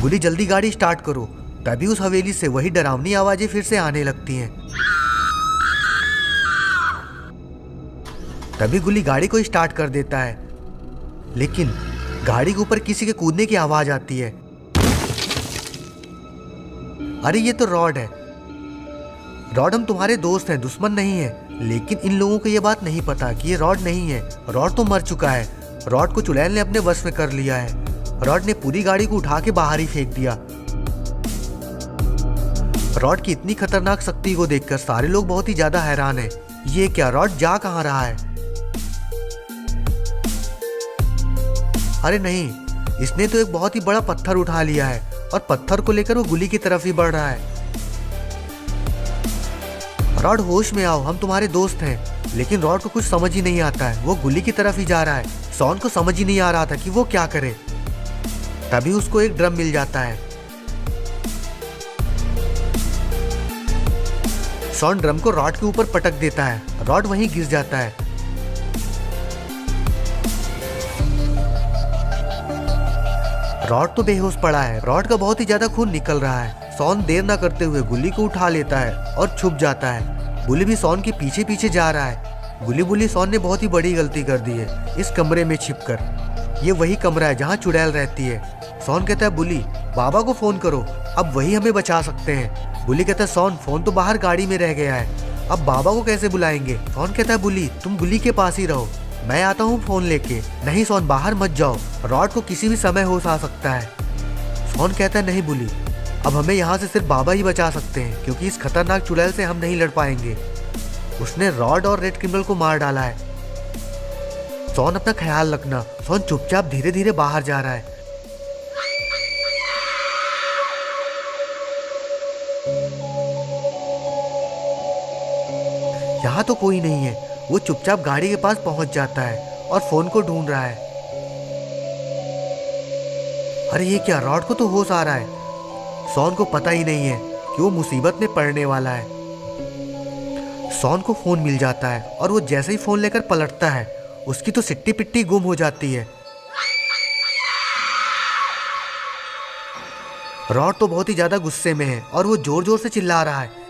गुली जल्दी गाड़ी स्टार्ट करो। तभी उस हवेली से वही डरावनी आवाजें फिर से आने लगती हैं। तभी गुली गाड़ी को स्टार्ट कर देता है, लेकिन गाड़ी के ऊपर किसी के कूदने की आवाज आती है। अरे ये तो रॉड है। रॉड, हम तुम्हारे दोस्त हैं, दुश्मन नहीं है। लेकिन इन लोगों को ये बात नहीं पता कि ये रॉड नहीं है। रॉड तो मर चुका है। रॉड को चुड़ैल ने अपने वश में कर लिया है। रॉड ने पूरी गाड़ी को उठा के बाहर ही फेंक दिया। रॉड की इतनी खतरनाक शक्ति को देखकर सारे लोग बहुत ही ज्यादा हैरान हैं। ये क्या, रॉड जा कहाँ रहा है? अरे नहीं, इसने तो एक बहुत ही बड़ा पत्थर उठा लिया है और पत्थर को लेकर वो गुली की तरफ ही बढ़ रहा है। रॉड होश में आओ, हम तुम्हारे दोस्त हैं। लेकिन रॉड को कुछ समझ ही नहीं आता है, वो गुली की तरफ ही जा रहा है। सोन को समझ ही नहीं आ रहा था कि वो क्या करे। तभी उसको एक ड्रम मिल जाता है। सोन ड्रम को रॉड के ऊपर पटक देता है। रॉड वहीं गिर जाता है। रॉड तो बेहोश पड़ा है। रॉड का बहुत ही ज्यादा खून निकल रहा है। सोन देर ना करते हुए गुली को उठा लेता है और छुप जाता है। गुली भी सोन के पीछे पीछे जा रहा है। गुली बुली, सोन ने बहुत ही बड़ी गलती कर दी है इस कमरे में छिपकर। ये वही कमरा है जहाँ चुड़ैल रहती है। सोन कहता है, बुली बाबा को फोन करो, अब वही हमें बचा सकते हैं। बुली कहता है, सोन फोन तो बाहर गाड़ी में रह गया है, अब बाबा को कैसे बुलाएंगे? सोन कहता है, बुली तुम गुली के पास ही रहो, मैं आता हूँ फोन लेके। नहीं सोन, बाहर मत जाओ, रॉड को किसी भी समय होश आ सकता है। सोन कहता है, नहीं बुली, अब हमें यहाँ से सिर्फ बाबा ही बचा सकते हैं, क्योंकि इस खतरनाक चुड़ैल से हम नहीं लड़ पाएंगे। उसने रॉड और रेड क्रिमिनल को मार डाला है। सोन अपना ख्याल रखना। सोन चुपचाप धीरे धीरे बाहर जा रहा है। यहाँ तो कोई नहीं है। वो चुपचाप गाड़ी के पास पहुंच जाता है और फोन को ढूंढ रहा है। अरे ये क्या, रॉड को तो होश आ रहा है। सोन को पता ही नहीं है कि वो मुसीबत में पड़ने वाला है। सोन को फोन मिल जाता है और वो जैसे ही फोन लेकर पलटता है, उसकी तो सिट्टी पिट्टी गुम हो जाती है। रॉड तो बहुत ही ज्यादा गुस्से में है और वो जोर जोर से चिल्ला रहा है।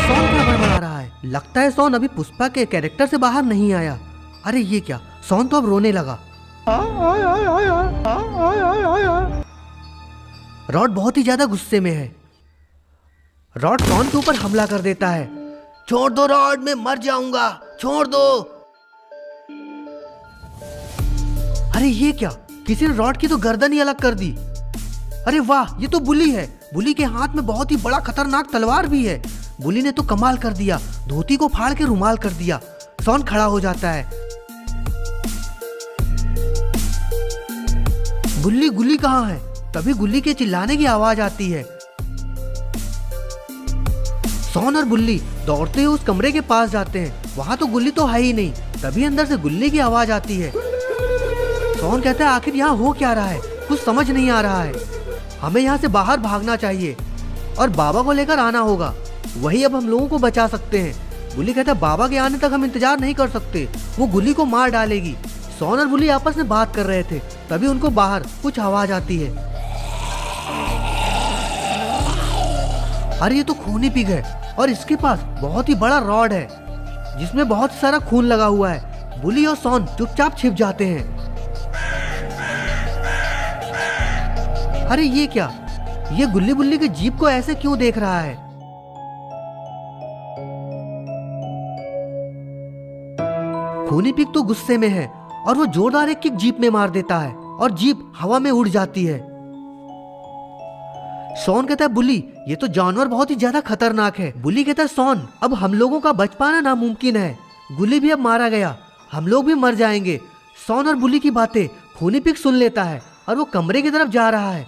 सोन क्या बड़बड़ा रहा है? लगता है सोन अभी पुष्पा के कैरेक्टर से बाहर नहीं आया। अरे ये क्या, सोन तो अब रोने लगा। रॉड बहुत ही ज्यादा गुस्से में है। रॉड सोन के ऊपर हमला कर देता है। छोड़ दो रॉड, मैं मर जाऊंगा, छोड़ दो। अरे ये क्या, किसी ने रॉड की तो गर्दन ही अलग कर दी। अरे वाह, ये तो बुली है। बुली के हाथ में बहुत ही बड़ा खतरनाक तलवार भी है। बुली ने तो कमाल कर दिया, धोती को फाड़ के रुमाल कर दिया। सोन खड़ा हो जाता है। गुल्ली, गुल्ली कहाँ है? तभी गुल्ली के चिल्लाने की आवाज आती है। सोन और बुल्ली दौड़ते हुए उस कमरे के पास जाते हैं। वहां तो गुल्ली तो है ही नहीं। तभी अंदर से गुल्ली की आवाज आती है। सोन कहता है, आखिर यहाँ हो क्या रहा है? कुछ समझ नहीं आ रहा है। हमें यहाँ से बाहर भागना चाहिए और बाबा को लेकर आना होगा, वही अब हम लोगों को बचा सकते हैं। गुल्ली कहता है, बाबा के आने तक हम इंतजार नहीं कर सकते, वो गुल्ली को मार डालेगी। सोन और बुल्ली आपस में बात कर रहे थे। तभी उनको बाहर कुछ आवाज आती है। अरे ये तो खूनी पिग है और इसके पास बहुत ही बड़ा रॉड है जिसमें बहुत सारा खून लगा हुआ है। बुल्ली और सोन चुपचाप छिप जाते हैं। अरे ये क्या, ये गुल्ली बुल्ली के जीप को ऐसे क्यों देख रहा है? खूनी पिग तो गुस्से में है और वो जोरदार एक किक जीप में मार देता है और जीप हवा में उड़ जाती है। सोन कहता है, बुल्ली ये तो जानवर बहुत ही ज्यादा खतरनाक है। बुल्ली कहता है, सोन अब हम लोगों का बच पाना नामुमकिन है। गुल्ली भी अब मारा गया, हम लोग भी मर जाएंगे। सॉन और बुली की बातें खूनी पिग सुन लेता है और वो कमरे की तरफ जा रहा है।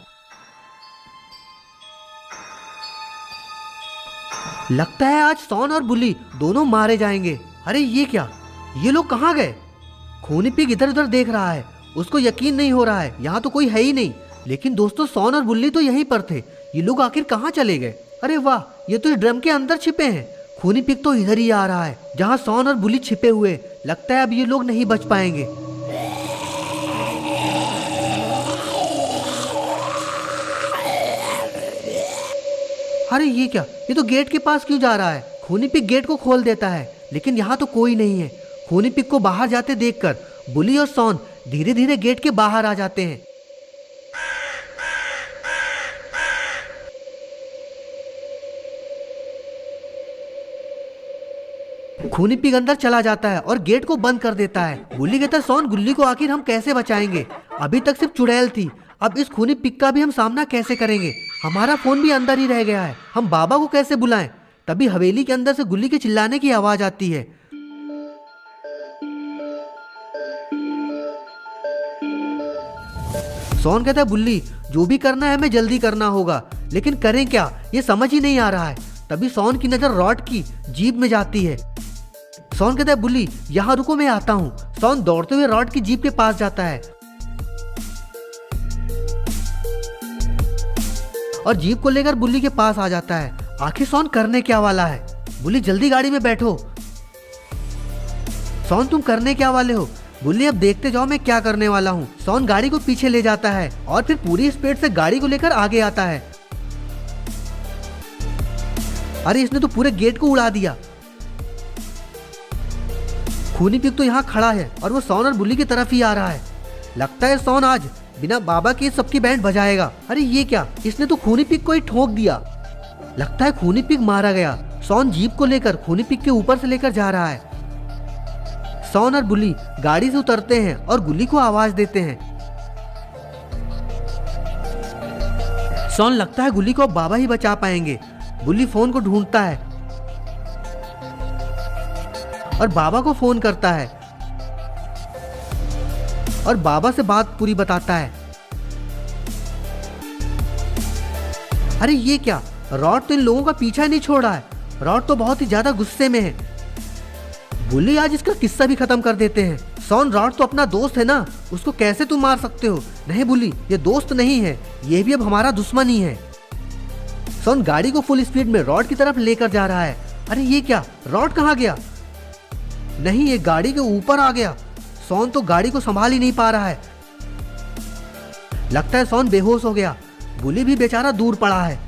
लगता है आज सॉन और बुली दोनों मारे जाएंगे। अरे ये क्या, ये लोग कहाँ गए? खूनी पिग इधर उधर देख रहा है, उसको यकीन नहीं हो रहा है यहाँ तो कोई है ही नहीं। लेकिन दोस्तों सॉन और बुल्ली तो यहीं पर थे, ये लोग आखिर कहाँ चले गए? अरे वाह, ये तो इस ड्रम के अंदर छिपे हैं। खूनी पिग तो इधर ही आ रहा है जहाँ सॉन और बुली छिपे हुए। लगता है अब ये लोग नहीं बच पाएंगे। अरे ये क्या, ये तो गेट के पास क्यों जा रहा है? खूनी पिग गेट को खोल देता है लेकिन यहाँ तो कोई नहीं है। खूनी पिग को बाहर जाते देखकर बुली और सॉन धीरे धीरे गेट के बाहर आ जाते हैं। खूनी पिग अंदर चला जाता है और गेट को बंद कर देता है। बुली कहता है सॉन गुल्ली को आखिर हम कैसे बचाएंगे? अभी तक सिर्फ चुड़ैल थी, अब इस खूनी पिग का भी हम सामना कैसे करेंगे? हमारा फोन भी अंदर ही रह गया है, हम बाबा को कैसे बुलाएं? तभी हवेली के अंदर से गुल्ली के चिल्लाने की आवाज आती है। सॉन कहता है बुल्ली जो भी करना है हमें जल्दी करना होगा, लेकिन करें क्या ये समझ ही नहीं आ रहा है। तभी सॉन की नजर रॉड की जीप में जाती है। सॉन कहता है बुल्ली यहाँ रुको, मैं आता हूँ। सॉन दौड़ते हुए रॉड की जीप के पास जाता है और जीप को लेकर बुल्ली के पास आ जाता है। आखिर सॉन करने क्या वाला है? बुल्ली जल्दी गाड़ी में बैठो। सॉन तुम करने क्या वाले हो? बुल्ली अब देखते जाओ मैं क्या करने वाला हूँ। सॉन गाड़ी को पीछे ले जाता है और फिर पूरी स्पीड से गाड़ी को लेकर आगे आता है। अरे इसने तो पूरे गेट को उड़ा दिया। खूनी पिग तो यहाँ खड़ा है और वो सॉन और बुल्ली की तरफ ही आ रहा है। लगता है सॉन आज बिना बाबा के सबकी बैंड बजाएगा। अरे ये क्या, इसने तो खूनी पिग को ही ठोक दिया। लगता है खूनी पिग मारा गया। सॉन जीप को लेकर खूनी पिग के ऊपर से लेकर जा रहा है। सॉन और बुल्ली गाड़ी से उतरते हैं और गुल्ली को आवाज देते हैं। सॉन लगता है गुल्ली को अब बाबा ही बचा पाएंगे। बुल्ली फोन को ढूंढता है और बाबा को फोन करता है और बाबा से बात पूरी बताता है। अरे ये क्या, रॉड तो इन लोगों का पीछा नहीं छोड़ रहा है। रॉड तो बहुत ही ज्यादा गुस्से में है। बुल्ली आज इसका किस्सा भी खत्म कर देते हैं। सॉन रॉड तो अपना दोस्त है ना, उसको कैसे तुम मार सकते हो? नहीं बुल्ली, ये दोस्त नहीं है, ये भी अब हमारा दुश्मन ही है। सॉन गाड़ी को फुल स्पीड में रॉड की तरफ लेकर जा रहा है। अरे ये क्या, रॉड कहाँ गया? नहीं, ये गाड़ी के ऊपर आ गया। सॉन तो गाड़ी को संभाल ही नहीं पा रहा है। लगता है सॉन बेहोश हो गया। बुल्ली भी बेचारा दूर पड़ा है।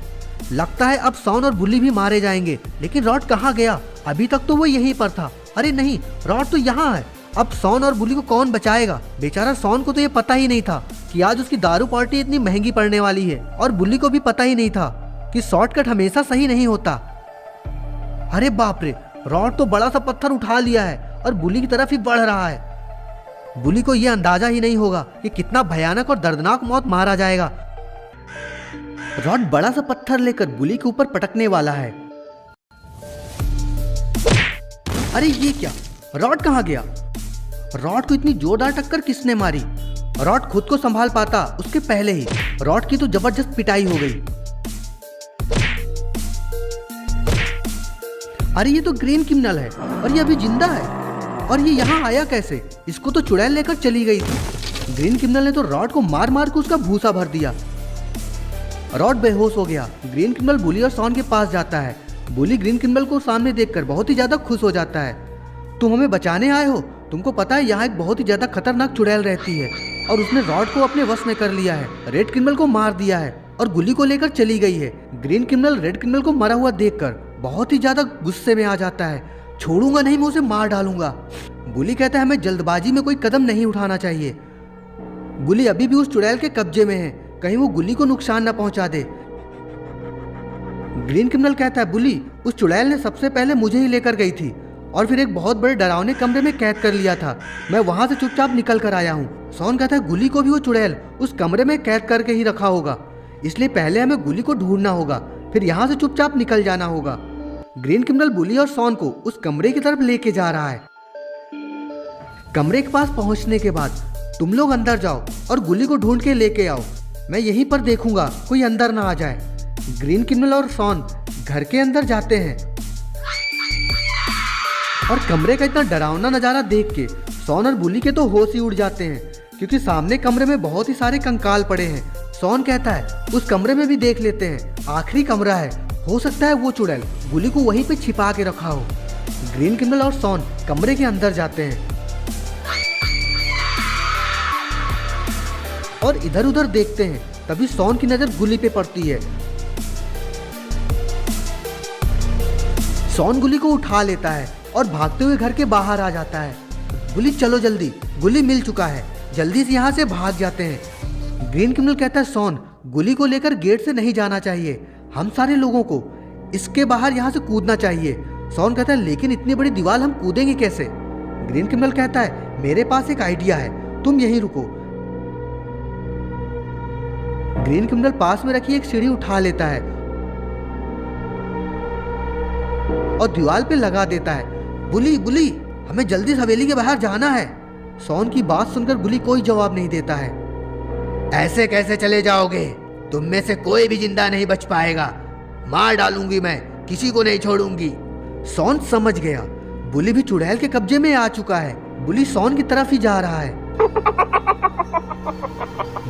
लगता है अब सॉन और बुल्ली भी मारे जाएंगे। लेकिन रॉड कहाँ गया? अभी तक तो वो यहीं पर था। अरे नहीं, रॉड तो यहाँ है। अब सॉन और बुल्ली को कौन बचाएगा? बेचारा सॉन को तो ये पता ही नहीं था कि आज उसकी दारू पार्टी इतनी महंगी पड़ने वाली है, और बुल्ली को भी पता ही नहीं था कि शॉर्टकट हमेशा सही नहीं होता। अरे बाप रे, रॉड तो बड़ा सा पत्थर उठा लिया है और बुल्ली की तरफ ही बढ़ रहा है। बुल्ली को यह अंदाजा ही नहीं होगा कि कितना भयानक और दर्दनाक मौत मारा जाएगा। रॉड बड़ा सा पत्थर लेकर बुल्ली के ऊपर पटकने वाला है। अरे ये क्या, रॉड कहाँ गया? रॉड को इतनी जोरदार टक्कर किसने मारी? रॉड खुद को संभाल पाता उसके पहले ही रॉड की तो जबरदस्त पिटाई हो गई। अरे ये तो ग्रीन क्रिमिनल है और ये अभी जिंदा है, और ये यहाँ आया कैसे? इसको तो चुड़ैल लेकर चली गई थी। ग्रीन क्रिमिनल ने तो रॉड को मार मार कर उसका भूसा भर दिया। रॉड बेहोश हो गया। ग्रीन क्रिमिनल बुली और सॉन के पास जाता है। बुली ग्रीन क्रिमिनल को सामने देखकर बहुत ही ज्यादा खुश हो जाता है। तुम हमें बचाने आए हो? तुमको पता है यहाँ एक बहुत ही ज्यादा खतरनाक चुड़ैल रहती है और उसने रॉड को अपने वश में कर लिया है। रेड क्रिमिनल को मार दिया है और गुल्ली को लेकर चली गई है। ग्रीन क्रिमिनल रेड क्रिमिनल को मरा हुआ देखकर बहुत ही ज्यादा गुस्से में आ जाता है। छोड़ूंगा नहीं, मैं उसे मार डालूंगा। बुली कहता है हमें जल्दबाजी में कोई कदम नहीं उठाना चाहिए। बुली अभी भी उस चुड़ैल के कब्जे में है, कहीं वो गुल्ली को नुकसान न पहुंचा दे। ग्रीन क्रिमिनल कहता है बुली, उस चुड़ैल ने सबसे पहले मुझे ही लेकर गई थी और फिर एक बहुत बड़े डरावने कमरे में कैद कर लिया था। मैं वहां से चुपचाप निकल कर आया हूँ। सॉन कहता है गुल्ली को भी वो चुड़ैल उस कमरे में कैद करके ही रखा होगा, इसलिए पहले हमें गुल्ली को ढूंढना होगा, फिर यहाँ से चुपचाप निकल जाना होगा। ग्रीन क्रिमिनल बुली और सॉन को उस कमरे की तरफ लेके जा रहा है। कमरे के पास पहुंचने के बाद तुम लोग अंदर जाओ और गुल्ली को ढूंढ के लेके आओ। मैं यहीं पर देखूंगा कोई अंदर ना आ जाए। ग्रीन क्रिमिनल और शॉन घर के अंदर जाते हैं और कमरे का इतना डरावना नजारा देख के शॉन और बुली के तो होश ही उड़ जाते हैं, क्योंकि सामने कमरे में बहुत ही सारे कंकाल पड़े हैं। शॉन कहता है उस कमरे में भी देख लेते हैं, आखिरी कमरा है, हो सकता है वो चुड़ैल बुली को वहीं पे छिपा के रखा हो। ग्रीन क्रिमिनल और शॉन कमरे के अंदर जाते हैं और इधर उधर देखते हैं। तभी शॉन की नजर गुली पे पड़ती है। शॉन गुली को उठा लेता है और भागते हुए घर के बाहर आ जाता है। गुली चलो जल्दी, गुली मिल चुका है, जल्दी से यहाँ से भाग जाते हैं। ग्रीन क्रिमिनल कहता है शॉन गुली को लेकर गेट से नहीं जाना चाहिए, हम सारे लोगों को इसके बाहर यहाँ से कूदना चाहिए। शॉन कहता है लेकिन इतनी बड़ी दीवार हम कूदेंगे कैसे? ग्रीन क्रिमिनल कहता है मेरे पास एक आइडिया है, तुम यहीं रुको। ग्रीन क्रिमिनल पास में रखी एक सीढ़ी उठा लेता है और दीवार पे लगा देता है। बुली बुली हमें जल्दी से हवेली के बाहर जाना है। शॉन की बात सुनकर बुली कोई जवाब नहीं देता है। ऐसे कैसे चले जाओगे? तुम में से कोई भी जिंदा नहीं बच पाएगा, मार डालूंगी मैं, किसी को नहीं छोड़ूंगी। शॉन समझ गया बुली भी चुड़ैल के कब्जे में आ चुका है। बुली शॉन की तरफ ही जा रहा है।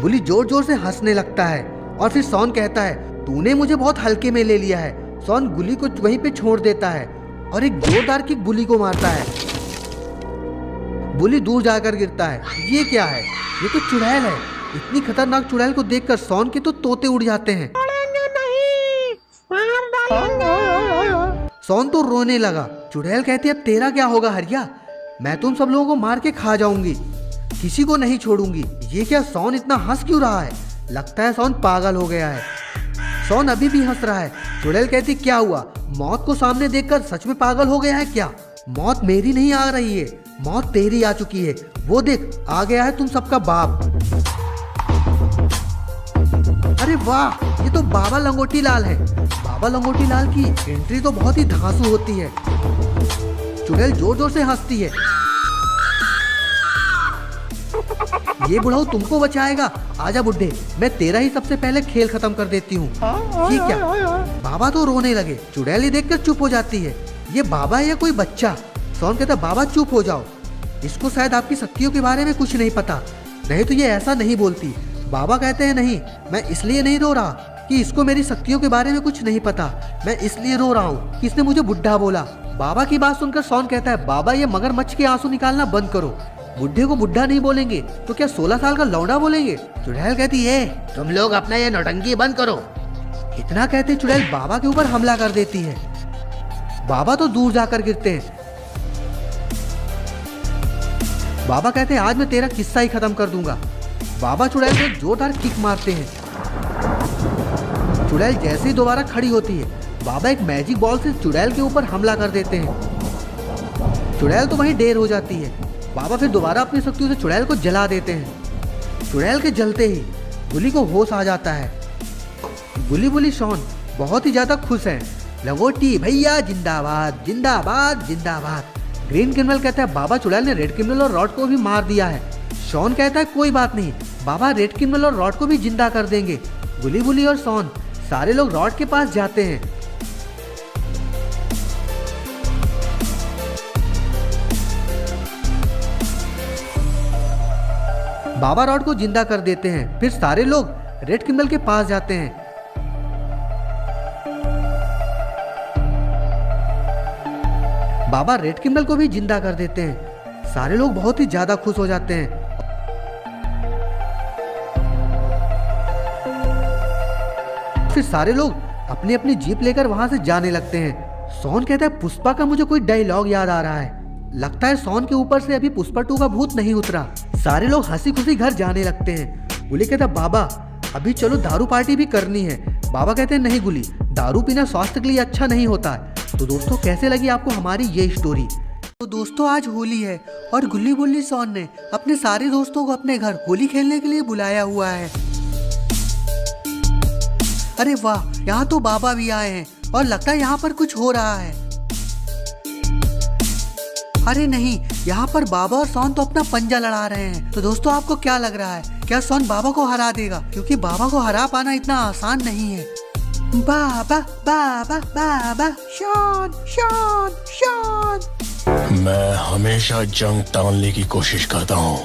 बुली जोर जोर से हंसने लगता है और फिर शॉन कहता है तूने मुझे बहुत हल्के में ले लिया है। शॉन बुली को वहीं पे छोड़ देता है और एक जोरदार किक बुली को मारता है। बुली दूर जाकर गिरता है। ये क्या है? ये तो चुड़ैल है। इतनी खतरनाक चुड़ैल को देखकर शॉन के तो तोते उड़ जाते हैं। शॉन तो रोने लगा। चुड़ैल कहती है अब तेरा क्या होगा हरिया, मैं तुम सब लोगों को मार के खा जाऊंगी, किसी को नहीं छोड़ूंगी। ये क्या? शॉन इतना हंस क्यों रहा है? लगता है शॉन पागल हो गया है। शॉन अभी भी हंस रहा है। चुड़ैल कहती क्या हुआ? मौत को सामने देखकर सच में पागल हो गया है क्या? मौत मेरी नहीं आ रही है, मौत तेरी आ चुकी है। वो देख आ गया है तुम सबका बाप। अरे वाह, ये तो बाबा लंगोटी लाल है। बाबा लंगोटी लाल की एंट्री तो बहुत ही धांसू होती है। चुड़ैल जोर जोर से हंसती है। ये बुढ़ाऊ तुमको बचाएगा, आजा बुड्ढे, मैं तेरा ही सबसे पहले खेल खत्म कर देती हूँ। ये क्या? बाबा तो रोने लगे। चुड़ैल ये देखकर चुप हो जाती है। ये बाबा है या कोई बच्चा? शॉन कहता बाबा चुप हो जाओ, इसको शायद आपकी शक्तियों के बारे में कुछ नहीं पता, नहीं तो ये ऐसा नहीं बोलती। बाबा कहते हैं नहीं, मैं इसलिए नहीं रो रहा कि इसको मेरी शक्तियों के बारे में कुछ नहीं पता, मैं इसलिए रो रहा हूँ कि इसने मुझे बुढ़ा बोला। बाबा की बात सुनकर शॉन कहता है बाबा ये मगरमच्छ के आंसू निकालना बंद करो, बुढ़े को बुढ़ा नहीं बोलेंगे तो क्या 16 साल का लौंडा बोलेंगे? चुड़ैल कहती है तुम लोग अपना ये नौटंकी बंद करो। इतना कहते चुड़ैल बाबा के ऊपर हमला कर देती है। बाबा तो दूर जाकर गिरते हैं। बाबा कहते हैं आज मैं तेरा किस्सा ही खत्म कर दूंगा। बाबा चुड़ैल को एक जोरदार किक मारते हैं। चुड़ैल जैसे ही दोबारा खड़ी होती है, बाबा एक मैजिक बॉल से चुड़ैल के ऊपर हमला कर देते हैं। चुड़ैल तो वहीं ढेर हो जाती है। बाबा फिर दोबारा अपनी शक्तियों से चुड़ैल को जला देते हैं। चुड़ैल के जलते ही बुली को होश आ जाता है। बुली शॉन बहुत ही ज्यादा खुश हैं। लंगोटी भैया जिंदाबाद जिंदाबाद जिंदाबाद। ग्रीन क्रिमिनल कहता है बाबा चुड़ैल ने रेड क्रिमिनल और रॉड को भी मार दिया है। शॉन कहता है कोई बात नहीं, बाबा रेड क्रिमिनल और रॉड को भी जिंदा कर देंगे। बुली और शॉन सारे लोग रॉड के पास जाते हैं। बाबा रॉड को जिंदा कर देते हैं। फिर सारे लोग रेड क्रिमिनल के पास जाते हैं। बाबा रेड क्रिमिनल को भी जिंदा कर देते हैं। सारे लोग बहुत ही ज्यादा खुश हो जाते हैं। फिर सारे लोग अपनी अपनी जीप लेकर वहां से जाने लगते हैं। शॉन कहता है पुष्पा का मुझे कोई डायलॉग याद आ रहा है। लगता है शॉन के ऊपर से अभी पुष्पा 2 का भूत नहीं उतरा। सारे लोग हंसी खुशी घर जाने लगते हैं। गुली कहता बाबा अभी चलो दारू पार्टी भी करनी है। बाबा कहते हैं नहीं गुली, दारू पीना स्वास्थ्य के लिए अच्छा नहीं होता है। तो दोस्तों कैसे लगी आपको हमारी ये स्टोरी? तो दोस्तों आज होली है और गुल्ली बुल्ली शॉन ने अपने सारे दोस्तों को अपने घर होली खेलने के लिए बुलाया हुआ है। अरे वाह, यहाँ तो बाबा भी आए हैं और लगता है यहाँ पर कुछ हो रहा है। अरे नहीं, यहाँ पर बाबा और सॉन तो अपना पंजा लड़ा रहे हैं। तो दोस्तों आपको क्या लग रहा है, क्या सॉन बाबा को हरा देगा? क्योंकि बाबा को हरा पाना इतना आसान नहीं है। बाबा बाबा बाबा, शॉन शॉन शॉन। मैं हमेशा जंग टालने की कोशिश करता हूँ,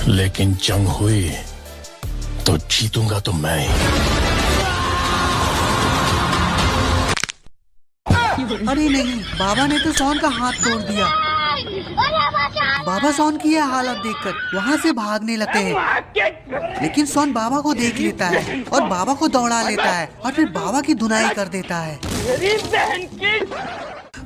लेकिन जंग हुई तो जीतूंगा तो मैं ही। अरे नहीं, बाबा ने तो सॉन का हाथ तोड़ दिया। बाबा सॉन की यह हालत देखकर वहाँ से भागने लगते हैं, लेकिन सॉन बाबा को देख लेता है और बाबा को दौड़ा लेता है और फिर बाबा की धुनाई कर देता है।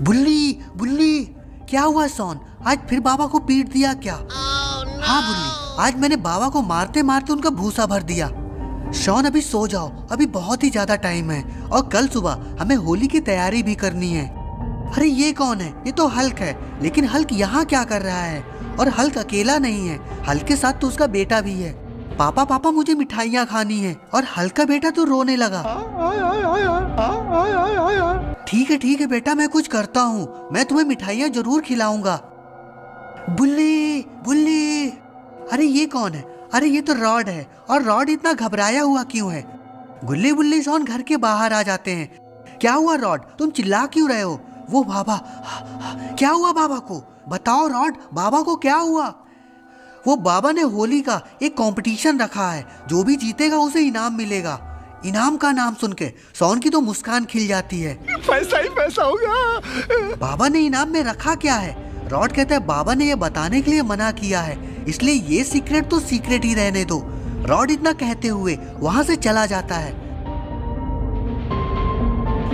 बुल्ली बुल्ली, क्या हुआ सॉन? आज फिर बाबा को पीट दिया क्या? हाँ बुल्ली, आज मैंने बाबा को मारते मारते उनका भूसा भर दिया। शॉन अभी सो जाओ, अभी बहुत ही ज्यादा टाइम है और कल सुबह हमें होली की तैयारी भी करनी है। अरे ये कौन है? ये तो हल्क है, लेकिन हल्क यहाँ क्या कर रहा है? और हल्क अकेला नहीं है, हल्क के साथ तो उसका बेटा भी है। पापा पापा मुझे मिठाइयाँ खानी है। और हल्क का बेटा तो रोने लगा। ठीक है बेटा, मैं कुछ करता हूँ, मैं तुम्हें मिठाइयाँ जरूर खिलाऊंगा। बुल्ली बुल्ली, अरे ये कौन है? अरे ये तो रॉड है, और रॉड इतना घबराया हुआ क्यों है? गुल्ली बुल्ली सॉन घर के बाहर आ जाते हैं। क्या हुआ रॉड, तुम चिल्ला क्यों रहे हो? वो बाबा, क्या हुआ बाबा को? बताओ रॉड, बाबा को क्या हुआ? वो बाबा ने होली का एक कंपटीशन रखा है, जो भी जीतेगा उसे इनाम मिलेगा। इनाम का नाम सुन के सॉन की तो मुस्कान खिल जाती है। पैसा ही पैसा होगा। बाबा ने इनाम में रखा क्या है? रॉड कहता है बाबा ने ये बताने के लिए मना किया है, इसलिए ये सीक्रेट तो सीक्रेट ही रहने दो। रॉड इतना कहते हुए वहां से चला जाता है।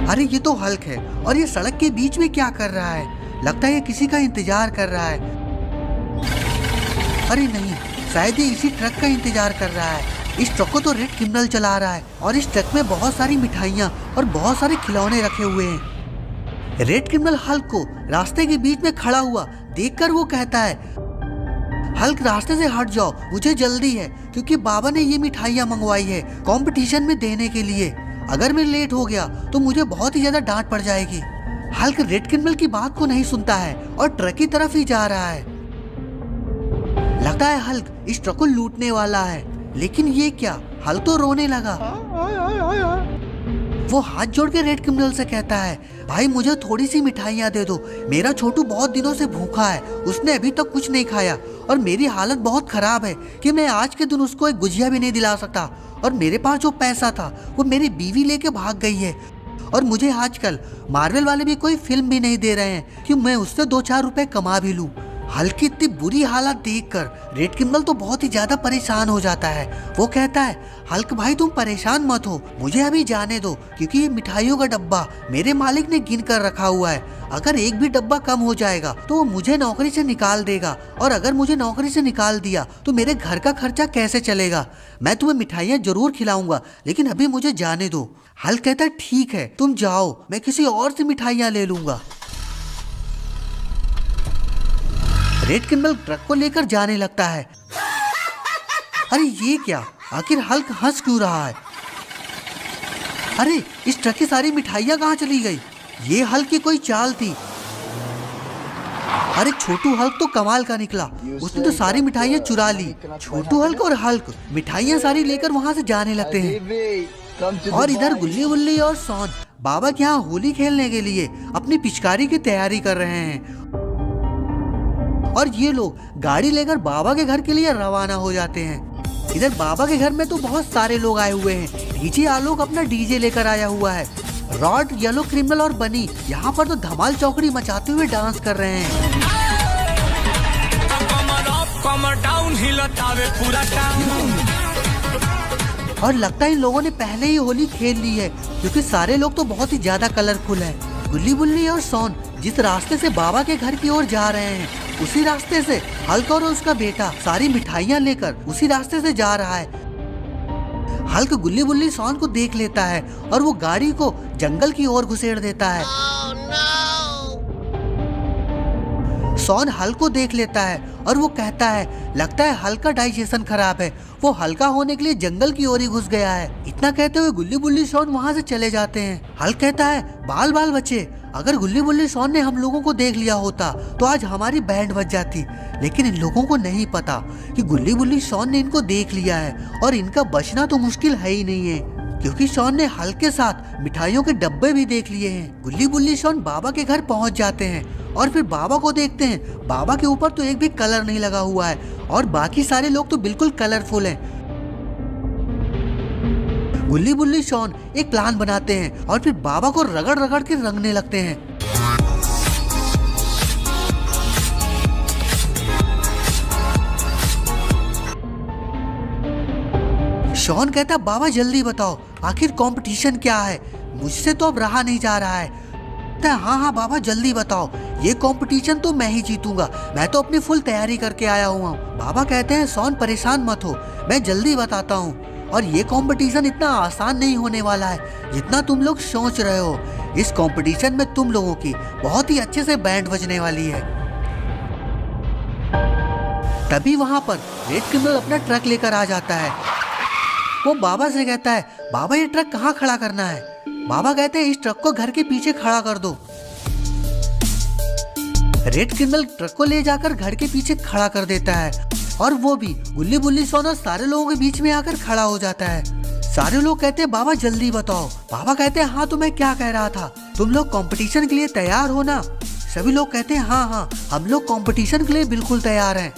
अरे ये तो हल्क है, और ये सड़क के बीच में क्या कर रहा है? लगता है ये किसी का इंतजार कर रहा है। अरे नहीं, शायद ये इसी ट्रक का इंतजार कर रहा है। इस ट्रक को तो रेड क्रिमिनल चला रहा है, और इस ट्रक में बहुत सारी मिठाइयाँ और बहुत सारे खिलौने रखे हुए हैं। रेड क्रिमिनल हल्क को रास्ते के बीच में खड़ा हुआ देखकर वो कहता है, हल्क रास्ते से हट जाओ, मुझे जल्दी है, क्योंकि बाबा ने ये मिठाइयाँ मंगवाई है कंपटीशन में देने के लिए। अगर मैं लेट हो गया तो मुझे बहुत ही ज्यादा डांट पड़ जाएगी। हल्क रेड क्रिमिनल की बात को नहीं सुनता है और ट्रक की तरफ ही जा रहा है। लगता है हल्क इस ट्रक को लूटने वाला है, लेकिन ये क्या? हल्क तो रोने लगा। वो हाथ जोड़ के रेड क्रिमिनल से कहता है, भाई मुझे थोड़ी सी मिठाइयाँ दे दो, मेरा छोटू बहुत दिनों से भूखा है, उसने अभी तक कुछ नहीं खाया, और मेरी हालत बहुत खराब है कि मैं आज के दिन उसको एक गुजिया भी नहीं दिला सकता, और मेरे पास जो पैसा था वो मेरी बीवी लेके भाग गई है, और मुझे आजकल मार्वल वाले भी कोई फिल्म भी नहीं दे रहे हैं कि मैं उससे 2-4 रुपए कमा भी लूं। हल्क की इतनी बुरी हालत देखकर रेड क्रिमिनल तो बहुत ही ज्यादा परेशान हो जाता है। वो कहता है, हल्क भाई तुम परेशान मत हो, मुझे अभी जाने दो, क्योंकि ये मिठाइयों का डब्बा मेरे मालिक ने गिन कर रखा हुआ है। अगर एक भी डब्बा कम हो जाएगा तो वो मुझे नौकरी से निकाल देगा, और अगर मुझे नौकरी से निकाल दिया तो मेरे घर का खर्चा कैसे चलेगा? मैं तुम्हें मिठाइयाँ जरूर खिलाऊंगा, लेकिन अभी मुझे जाने दो। हल्क कहता है, ठीक है तुम जाओ, मैं किसी और से मिठाइयाँ ले लूंगा। रेड क्रिमिनल ट्रक को लेकर जाने लगता है। अरे ये क्या? आखिर हल्क हंस क्यों रहा है? अरे इस ट्रक की सारी मिठाइयाँ कहाँ चली गई? ये हल्क की कोई चाल थी। अरे छोटू हल्क तो कमाल का निकला, उसने तो सारी मिठाइयाँ चुरा ली। छोटू हल्क और हल्क मिठाइयाँ सारी लेकर वहाँ से जाने लगते हैं, और इधर गुल्ली गुल्ली और सॉन बाबा के यहाँ होली खेलने के लिए अपनी पिचकारी की तैयारी कर रहे हैं, और ये लोग गाड़ी लेकर बाबा के घर के लिए रवाना हो जाते हैं। इधर बाबा के घर में तो बहुत सारे लोग आए हुए हैं। डीजे आलोक अपना डीजे लेकर आया हुआ है। रॉड, येलो क्रिमिनल और बनी यहाँ पर तो धमाल चौकड़ी मचाते हुए डांस कर रहे हैं। और लगता है इन लोगों ने पहले ही होली खेल ली है, क्योंकि सारे लोग तो बहुत ही ज्यादा कलरफुल हैं। गुल्ली बुल्ली और सॉन जिस रास्ते से बाबा के घर की ओर जा रहे हैं, उसी रास्ते से हल्क और उसका बेटा सारी मिठाइयाँ लेकर उसी रास्ते से जा रहा है। हल्क गुल्ली बुल्ली सॉन को देख लेता है और वो गाड़ी को जंगल की ओर घुसेड़ देता है। सॉन हल्क को देख लेता है और वो कहता है, लगता है हल्क का डाइजेशन खराब है, वो हल्का होने के लिए जंगल की ओर ही घुस गया है। इतना कहते हुए गुल्ली बुल्ली सॉन वहाँ से चले जाते हैं। हल्क कहता है, बाल बाल बच्चे, अगर गुल्ली बुल्ली शॉन ने हम लोगों को देख लिया होता तो आज हमारी बैंड बज जाती, लेकिन इन लोगों को नहीं पता कि गुल्ली बुल्ली शॉन ने इनको देख लिया है और इनका बचना तो मुश्किल है ही नहीं है, क्योंकि शॉन ने हल के साथ मिठाइयों के डब्बे भी देख लिए हैं। गुल्ली बुल्ली शॉन बाबा के घर पहुंच जाते हैं और फिर बाबा को देखते हैं। बाबा के ऊपर तो एक भी कलर नहीं लगा हुआ है और बाकी सारे लोग तो बिल्कुल कलरफुल हैं। गुल्ली बुल्ली शॉन एक प्लान बनाते हैं और फिर बाबा को रगड़ रगड़ के रंगने लगते हैं। शॉन कहता है बाबा जल्दी बताओ आखिर कंपटीशन क्या है, मुझसे तो अब रहा नहीं जा रहा है। हाँ बाबा जल्दी बताओ, ये कंपटीशन तो मैं ही जीतूंगा, मैं तो अपनी फुल तैयारी करके आया हुआ हूँ। बाबा कहते हैं शॉन परेशान मत हो, मैं जल्दी बताता हूँ, और ये कंपटीशन इतना आसान नहीं होने वाला है जितना तुम लोग सोच रहे हो। इस कंपटीशन में तुम लोगों की बहुत ही अच्छे से बैंड बजने वाली है। तभी वहां पर रेड क्रिमिनल अपना ट्रक लेकर आ जाता है। वो बाबा से कहता है बाबा ये ट्रक कहाँ खड़ा करना है। बाबा कहते हैं इस ट्रक को घर के पीछे खड़ा कर दो। रेड क्रिमिनल ट्रक को ले जाकर घर के पीछे खड़ा कर देता है और वो भी गुल्ली बुल्ली शॉन और सारे लोगों के बीच में आकर खड़ा हो जाता है। सारे लोग कहते हैं बाबा जल्दी बताओ। बाबा कहते हैं हाँ तो मैं क्या कह रहा था, तुम लोग कंपटीशन के लिए तैयार हो ना। सभी लोग कहते हैं हाँ हम लोग कंपटीशन के लिए बिल्कुल तैयार हैं।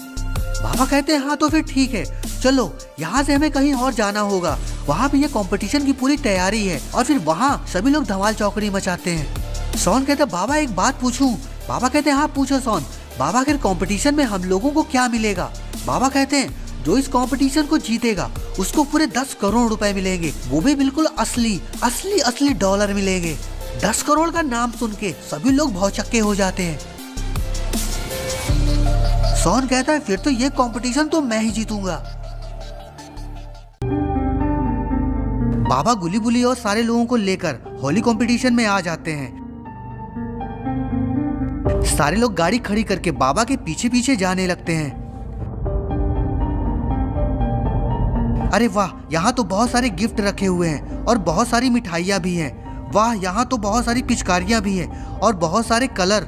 बाबा कहते हैं हाँ तो फिर ठीक है, चलो यहाँ से हमें कहीं और जाना होगा, वहाँ भी ये कंपटीशन की पूरी तैयारी है। और फिर वहाँ सभी लोग धमाल चौकड़ी मचाते हैं। शॉन कहते हैं बाबा एक बात पूछूं। बाबा कहते हैं हाँ पूछो शॉन। बाबा आखिर कंपटीशन में हम लोगों को क्या मिलेगा। बाबा कहते हैं जो इस कंपटीशन को जीतेगा उसको पूरे 10 करोड़ रुपए मिलेंगे, वो भी बिल्कुल असली डॉलर मिलेंगे। 10 करोड़ का नाम सुन के सभी लोग भौचक्के हो जाते हैं। शॉन कहता है फिर तो ये कंपटीशन तो मैं ही जीतूंगा। बाबा गुली बुली और सारे लोगों को लेकर होली कंपटीशन में आ जाते हैं। सारे लोग गाड़ी खड़ी करके बाबा के पीछे पीछे जाने लगते हैं। अरे वाह, यहाँ तो बहुत सारे गिफ्ट रखे हुए हैं और बहुत सारी मिठाइयाँ भी हैं। वाह, यहाँ तो बहुत सारी पिचकारियाँ भी हैं और बहुत सारे कलर।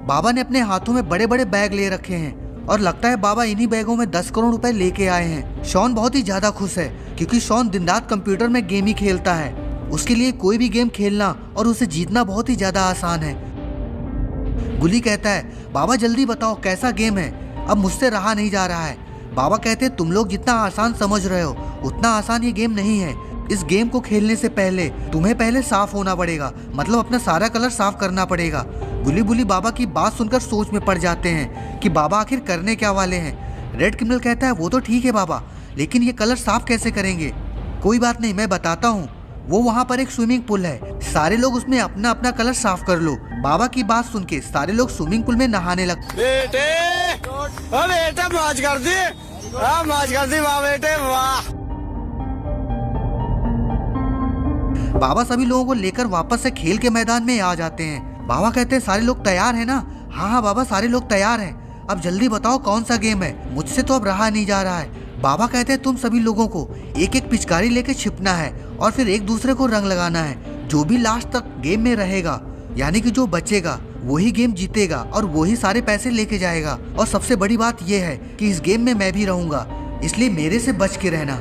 बाबा ने अपने हाथों में बड़े बड़े बैग ले रखे हैं और लगता है बाबा इन्हीं बैगों में 10 करोड़ रुपए लेके आए हैं। शॉन बहुत ही ज्यादा खुश है क्योंकि शॉन दिन रात कंप्यूटर में गेम ही खेलता है। उसके लिए कोई भी गेम खेलना और उसे जीतना बहुत ही ज्यादा आसान है। गुली कहता है बाबा जल्दी बताओ कैसा गेम है, अब मुझसे रहा नहीं जा रहा है। बाबा कहते हैं तुम लोग जितना आसान समझ रहे हो उतना आसान ये गेम नहीं है। इस गेम को खेलने से पहले तुम्हें पहले साफ होना पड़ेगा, मतलब अपना सारा कलर साफ करना पड़ेगा। गुली बुली बाबा की बात सुनकर सोच में पड़ जाते हैं कि बाबा आखिर करने क्या वाले हैं। रेड क्रिमिनल कहता है वो तो ठीक है बाबा, लेकिन ये कलर साफ कैसे करेंगे। कोई बात नहीं, मैं बताता हूँ। वो वहाँ पर एक स्विमिंग पूल है, सारे लोग उसमें अपना अपना कलर साफ कर लो। बाबा की बात सुन के सारे लोग स्विमिंग पूल में नहाने लगते। बेटे मौज कर दी, मौज कर दी, वाह बेटे वाह। बाबा सभी लोगों को लेकर वापस से खेल के मैदान में आ जाते हैं। बाबा कहते हैं सारे लोग तैयार हैं ना। हाँ बाबा सारे लोग तैयार हैं, अब जल्दी बताओ कौन सा गेम है, मुझसे तो अब रहा नहीं जा रहा है। बाबा कहते हैं तुम सभी लोगों को एक एक पिचकारी लेके छिपना है और फिर एक दूसरे को रंग लगाना है। जो भी लास्ट तक गेम में रहेगा, यानी कि जो बचेगा वही गेम जीतेगा और वही सारे पैसे लेके जाएगा। और सबसे बड़ी बात यह है कि इस गेम में मैं भी रहूंगा, इसलिए मेरे से बच के रहना।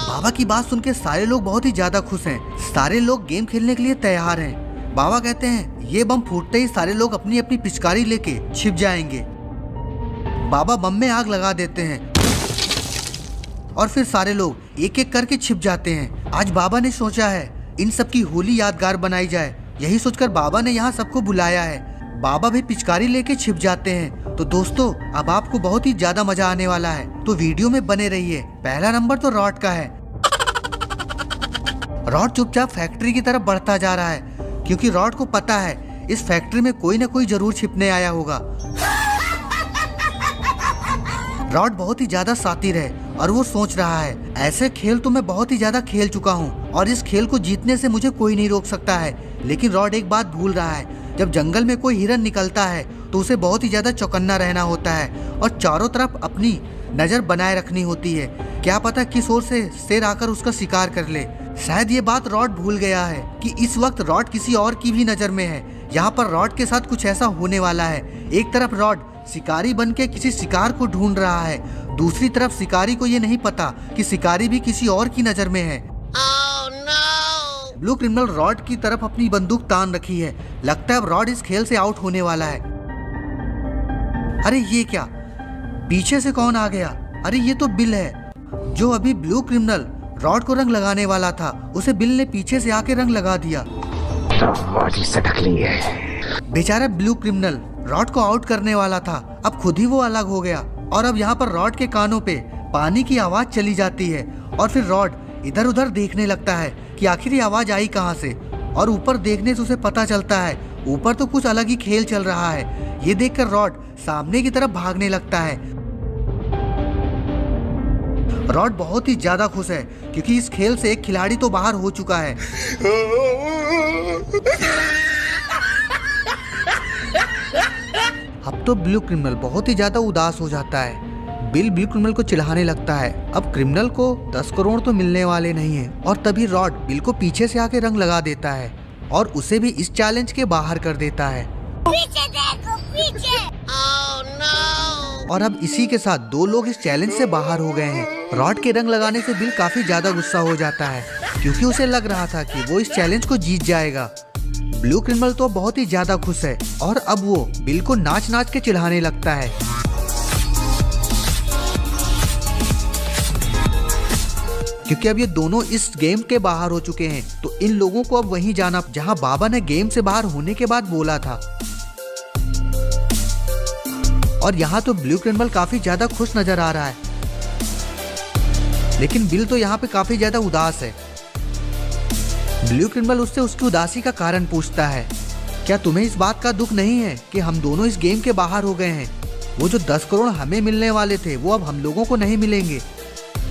बाबा की बात सुन के सारे लोग बहुत ही ज्यादा खुश हैं। सारे लोग गेम खेलने के लिए तैयार हैं। बाबा कहते हैं ये बम फूटते ही सारे लोग अपनी अपनी पिचकारी लेके छिप जाएंगे। बाबा बम में आग लगा देते हैं और फिर सारे लोग एक एक करके छिप जाते हैं। आज बाबा ने सोचा है इन सब की होली यादगार बनाई जाए, यही सोचकर बाबा ने यहाँ सबको बुलाया है। बाबा भी पिचकारी लेके छिप जाते हैं। तो दोस्तों अब आपको बहुत ही ज्यादा मजा आने वाला है, तो वीडियो में बने रहिए। पहला नंबर तो रॉड का है। रॉड चुपचाप फैक्ट्री की तरफ बढ़ता जा रहा है क्योंकि रॉड को पता है इस फैक्ट्री में कोई न कोई जरूर छिपने आया होगा। रॉड बहुत ही ज्यादा शातिर है और वो सोच रहा है ऐसे खेल तो मैं बहुत ही ज्यादा खेल चुका हूँ और इस खेल को जीतने से मुझे कोई नहीं रोक सकता है। लेकिन रॉड एक बात भूल रहा है, जब जंगल में कोई हिरन निकलता है तो उसे बहुत ही ज्यादा चौकन्ना रहना होता है और चारों तरफ अपनी नजर बनाए रखनी होती है क्या पता किस ओर से शेर आकर उसका शिकार कर ले। शायद ये बात रॉड भूल गया है कि इस वक्त रॉड किसी और की भी नजर में है। यहाँ पर रॉड के साथ कुछ ऐसा होने वाला है। एक तरफ रॉड शिकारी बन के किसी शिकार को ढूंढ रहा है, दूसरी तरफ शिकारी को ये नहीं पता कि शिकारी भी किसी और की नजर में है। ब्लू क्रिमिनल रॉड की तरफ अपनी बंदूक तान रखी है। लगता है अब रॉड इस खेल से आउट होने वाला है। अरे ये क्या, पीछे से कौन आ गया? अरे ये तो बिल है, जो अभी ब्लू क्रिमिनल रॉड को रंग लगाने वाला था, उसे बिल ने पीछे से आके रंग लगा दिया। बेचारा ब्लू क्रिमिनल रॉड को आउट करने वाला था, अब खुद ही वो अलग हो गया। और अब यहाँ पर रॉड के कानों पे पानी की आवाज चली जाती है और फिर रॉड इधर उधर देखने लगता है कि आखिर ये आवाज आई कहाँ से। और ऊपर देखने से उसे पता चलता है ऊपर तो कुछ अलग ही खेल चल रहा है। ये देखकर रॉड सामने की तरफ भागने लगता है। रॉड बहुत ही ज्यादा खुश है क्योंकि इस खेल से एक खिलाड़ी तो बाहर हो चुका है। अब तो ब्लू क्रिमिनल बहुत ही ज्यादा उदास हो जाता है। बिल ब्लू क्रिमिनल को चिढ़ाने लगता है। अब क्रिमिनल को 10 करोड़ तो मिलने वाले नहीं है। और तभी रॉड बिल को पीछे से आके रंग लगा देता है और उसे भी इस चैलेंज के बाहर कर देता है। पीछे देखो, पीछे। Oh, no. और अब इसी के साथ 2 लोग इस चैलेंज से बाहर हो गए हैं। रॉड के रंग लगाने से बिल काफी ज्यादा गुस्सा हो जाता है क्योंकि उसे लग रहा था कि वो इस चैलेंज को जीत जाएगा। ब्लू क्रिमिनल तो बहुत ही ज्यादा खुश है और अब वो बिल को नाच नाच के चिढ़ाने लगता है। क्योंकि अब ये दोनों इस गेम के बाहर हो चुके हैं, तो इन लोगों को अब वहीं जाना जहां बाबा ने गेम से बाहर होने के बाद बोला था। और यहाँ तो ब्लू क्रिमिनल काफी ज्यादा खुश नजर आ रहा है, लेकिन बिल तो यहाँ पे काफी ज्यादा उदास है। ब्लू क्रिमिनल उससे उसकी उदासी का कारण पूछता है, क्या तुम्हें इस बात का दुख नहीं है कि हम दोनों इस गेम के बाहर हो गए हैं? वो जो 10 करोड़ हमें मिलने वाले थे वो अब हम लोगों को नहीं मिलेंगे।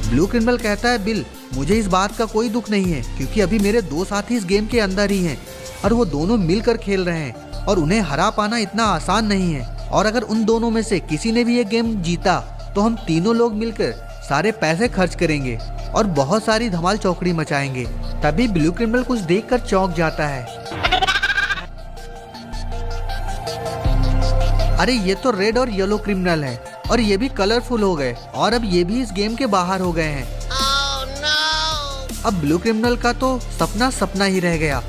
ब्लू क्रिमिनल कहता है, बिल मुझे इस बात का कोई दुख नहीं है क्योंकि अभी मेरे 2 साथी इस गेम के अंदर ही हैं और वो दोनों मिलकर खेल रहे हैं और उन्हें हरा पाना इतना आसान नहीं है। और अगर उन दोनों में से किसी ने भी ये गेम जीता तो हम तीनों लोग मिलकर सारे पैसे खर्च करेंगे और बहुत सारी धमाल चौकड़ी मचाएंगे। तभी ब्लू क्रिमिनल कुछ देखकर चौंक जाता है। अरे ये तो रेड और येलो क्रिमिनल है और ये भी कलरफुल हो गए और अब ये भी इस गेम के बाहर हो गए हैं। Oh, no. अब ब्लू क्रिमिनल का तो सपना सपना ही रह गया।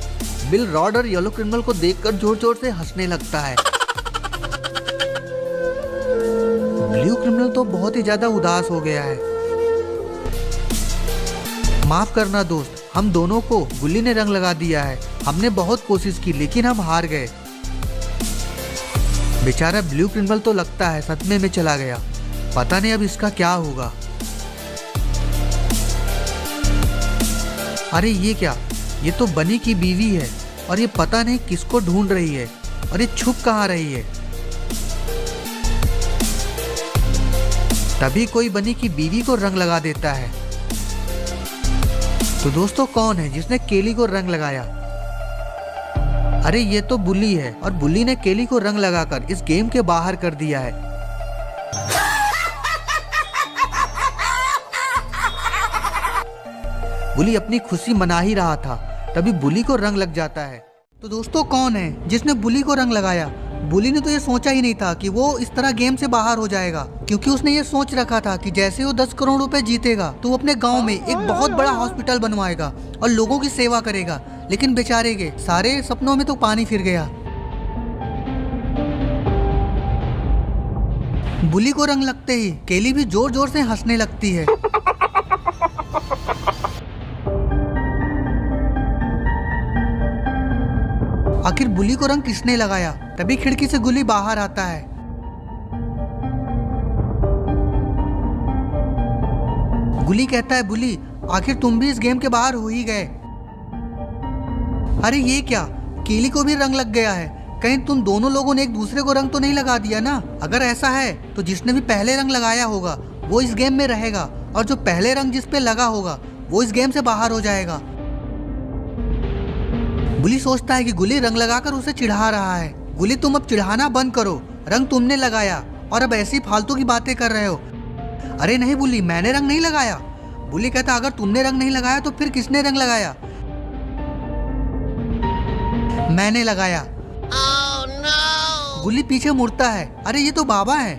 बिल रॉड और येलो क्रिमिनल को देखकर जोर जोर से हंसने लगता है। ब्लू क्रिमिनल तो बहुत ही ज्यादा उदास हो गया है। माफ करना दोस्त, हम दोनों को गुल्ली ने रंग लगा दिया है। हमने बहुत कोशिश की लेकिन हम हार गए। बेचारा ब्लू क्रिमिनल तो लगता है सदमे में चला गया। पता नहीं अब इसका क्या होगा। अरे ये क्या, ये तो बनी की बीवी है और ये पता नहीं किसको ढूंढ रही है और ये छुप कहाँ रही है। तभी कोई बनी की बीवी को रंग लगा देता है। तो दोस्तों कौन है जिसने केली को रंग लगाया? अरे ये तो बुली है और बुली ने केली को रंग लगाकर इस गेम के बाहर कर दिया है। बुली अपनी खुशी मना ही रहा था, तभी बुली को रंग लग जाता है। तो दोस्तों कौन है जिसने बुली को रंग लगाया? बुली ने तो ये सोचा ही नहीं था कि वो इस तरह गेम से बाहर हो जाएगा, क्योंकि उसने ये सोच रखा था कि जैसे वो 10 करोड़ रुपए जीतेगा तो वो अपने गांव में एक बहुत बड़ा हॉस्पिटल बनवाएगा और लोगों की सेवा करेगा। लेकिन बेचारे के सारे सपनों में तो पानी फिर गया। बुली को रंग लगते ही केली भी जोर जोर से हंसने लगती है। आखिर बुली को रंग किसने लगाया? तभी खिड़की से गुली बाहर आता है। गुली कहता है, बुली आखिर तुम भी इस गेम के बाहर हो ही गए। अरे ये क्या, केली को भी रंग लग गया है। कहीं तुम दोनों लोगों ने एक दूसरे को रंग तो नहीं लगा दिया ना? अगर ऐसा है तो जिसने भी पहले रंग लगाया होगा वो इस गेम में रहेगा और जो पहले रंग जिस पे लगा होगा वो इस गेम से बाहर हो जाएगा। गुली सोचता है कि गुली रंग लगाकर उसे चिढ़ा रहा है। गुली तुम अब चिढ़ाना बंद करो, रंग तुमने लगाया और अब ऐसी फालतू की बातें कर रहे हो। अरे नहीं बुली, मैंने रंग नहीं लगाया, गुल्ली कहता अगर तुमने रंग नहीं लगाया तो फिर किसने रंग लगाया? मैंने लगाया। Oh no! गुल्ली पीछे मुड़ता है, अरे ये तो बाबा है।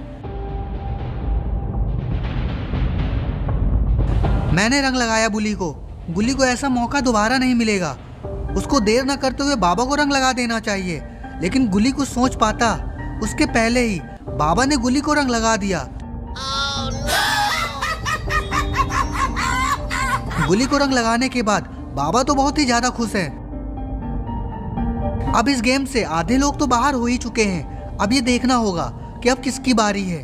मैंने रंग लगाया गुल्ली को। गुल्ली को ऐसा मौका दोबारा नहीं मिलेगा। उसको देर न करते हुए बाबा को रंग लगा देना चाहिए, लेकिन गुल्ली कुछ सोच पाता उसके पहले ही बाबा ने गुल्ली को रंग लगा दिया। Oh no! गुल्ली को रंग लगाने के बाद बाबा तो बहुत ही ज्यादा खुश हैं। अब इस गेम से आधे लोग तो बाहर हो ही चुके हैं। अब ये देखना होगा कि अब किसकी बारी है।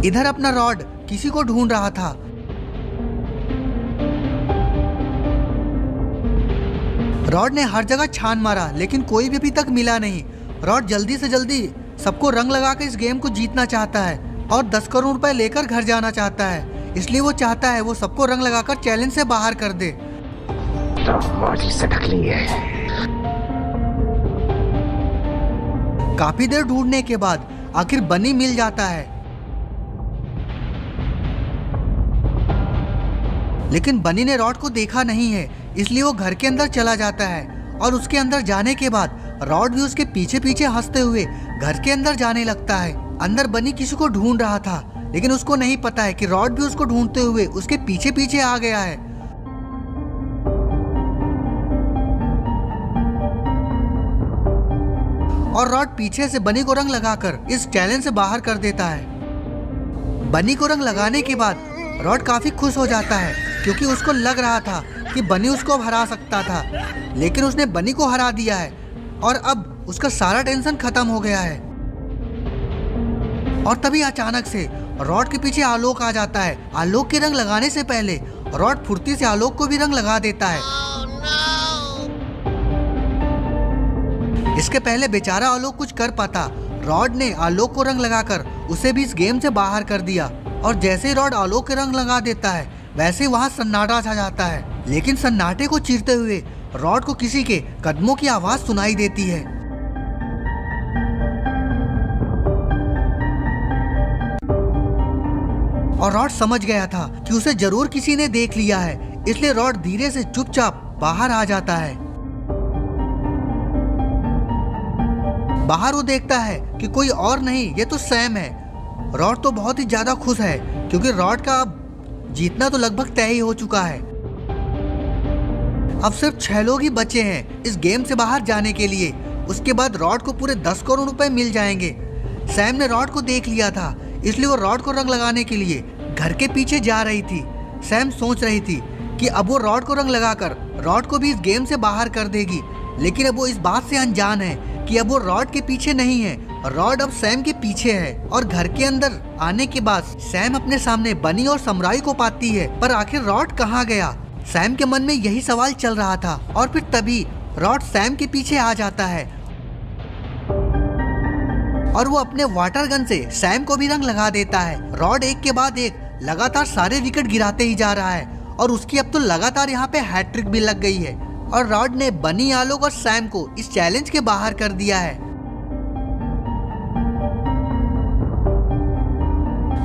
इधर अपना रॉड किसी को ढूंढ रहा था। रॉड ने हर जगह छान मारा लेकिन कोई भी अभी तक मिला नहीं। रॉड जल्दी से जल्दी सबको रंग लगाकर इस गेम को जीतना चाहता है और 10 करोड़ रुपए लेकर घर जाना चाहता है। इसलिए वो चाहता है वो सबको रंग लगाकर चैलेंज से बाहर कर दे। काफी देर ढूंढने के बाद आखिर बनी मिल जाता है, लेकिन बनी ने रॉड को देखा नहीं है, इसलिए वो घर के अंदर चला जाता है और उसके अंदर जाने के बाद रॉड भी उसके पीछे पीछे हंसते हुए घर के अंदर जाने लगता है। अंदर बनी किसी को ढूंढ रहा था, लेकिन उसको नहीं पता है कि रॉड भी उसको ढूंढते हुए उसके पीछे पीछे आ गया है। और रॉड पीछे से बनी को रंग लगाकर इस चैलेंज से बाहर कर देता है। बनी को रंग लगाने के बाद रॉड काफी खुश हो जाता है, क्योंकि उसको लग रहा था कि बनी उसको हरा सकता था, लेकिन उसने बनी को हरा दिया है और अब उसका सारा टेंशन खत्म हो गया है। और तभी अचानक से रॉड के पीछे आलोक आ जाता है। आलोक के रंग लगाने से पहले रॉड फुर्ती से आलोक को भी रंग लगा देता है। Oh no! इसके पहले बेचारा आलोक कुछ कर पाता, रॉड ने आलोक को रंग लगाकर उसे भी इस गेम से बाहर कर दिया। और जैसे ही रॉड आलोक के रंग लगा देता है वैसे वहां सन्नाटा छा जाता है, लेकिन सन्नाटे को चीरते हुए रॉड को किसी के कदमों की आवाज सुनाई देती है। और रॉड समझ गया था कि उसे जरूर किसी ने देख लिया है, इसलिए रॉड धीरे से चुपचाप बाहर आ जाता है। बाहर वो देखता है कि कोई और नहीं, ये तो सैम है। रॉड तो बहुत ही ज्यादा खुश है, क्योंकि रॉड का अब जीतना तो लगभग तय ही हो चुका है। अब सिर्फ 6 लोग ही बचे हैं इस गेम से बाहर जाने के लिए। उसके बाद रॉड को पूरे 10 करोड़ रुपए मिल जाएंगे। सैम ने रॉड को देख लिया था, इसलिए वो रॉड को रंग लगाने के लिए घर के पीछे जा रही थी। सैम सोच रही थी कि अब वो रॉड को रंग लगाकर रॉड को भी इस गेम से बाहर कर देगी, लेकिन अब वो इस बात से अनजान है कि अब वो रॉड के पीछे नहीं है, रॉड अब सैम के पीछे है। और घर के अंदर आने के बाद सैम अपने सामने बनी और समुराई को पाती है, पर आखिर रॉड कहाँ गया? सैम के मन में यही सवाल चल रहा था। और फिर तभी रॉड सैम के पीछे आ जाता है और वो अपने वाटर गन से सैम को भी रंग लगा देता है। रॉड एक के बाद एक लगातार सारे विकेट गिराते ही जा रहा है और उसकी अब तो लगातार यहाँ पे हैट्रिक भी लग गई है। और रॉड ने बनी, आलोक और सैम को इस चैलेंज के बाहर कर दिया है।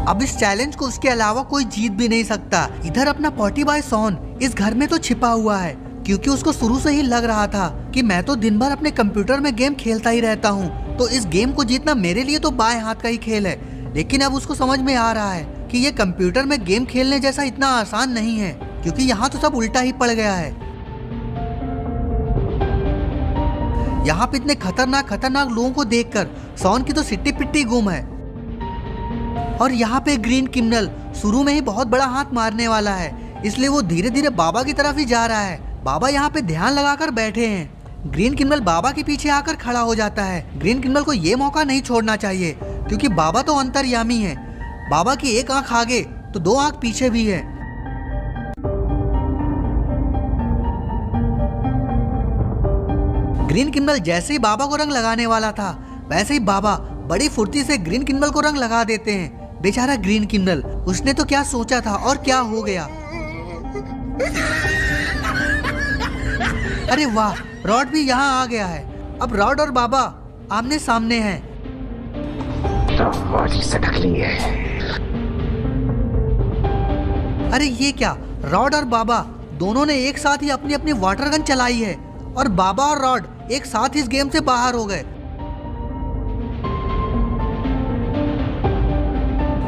अब इस चैलेंज को उसके अलावा कोई जीत भी नहीं सकता। इधर अपना पॉटी बॉय सॉन इस घर में तो छिपा हुआ है, क्योंकि उसको शुरू से ही लग रहा था कि मैं तो दिन भर अपने कंप्यूटर में गेम खेलता ही रहता हूँ, तो इस गेम को जीतना मेरे लिए तो बाएं हाथ का ही खेल है। लेकिन अब उसको समझ में आ रहा है कि ये कंप्यूटर में गेम खेलने जैसा इतना आसान नहीं है, क्योंकि यहाँ तो सब उल्टा ही पड़ गया है। यहाँ पे इतने खतरनाक लोगों को देखकर सॉन की तो सिट्टी पिट्टी गुम है। और यहाँ पे ग्रीन क्रिमिनल शुरू में ही बहुत बड़ा हाथ मारने वाला है, इसलिए वो धीरे धीरे बाबा की तरफ ही जा रहा है। बाबा यहाँ पे ध्यान लगाकर बैठे हैं। ग्रीन क्रिमिनल बाबा के पीछे आकर खड़ा हो जाता है। ग्रीन क्रिमिनल को ये मौका नहीं छोड़ना चाहिए, क्योंकि बाबा तो अंतर्यामी है। बाबा की एक आंख आगे तो 2 आंख पीछे भी है। ग्रीन क्रिमिनल जैसे ही बाबा को रंग लगाने वाला था, वैसे ही बाबा बड़ी फुर्ती से ग्रीन क्रिमिनल को रंग लगा देते हैं। बेचारा ग्रीन क्रिमिनल, उसने तो क्या सोचा था और क्या हो गया। अरे वाह, रॉड भी यहाँ आ गया है। अब रॉड और बाबा आमने सामने हैं। तो मौजी सटक ली है। अरे ये क्या, रॉड और बाबा दोनों ने एक साथ ही अपनी अपनी वाटर गन चलाई है और बाबा और रॉड एक साथ इस गेम से बाहर हो गए।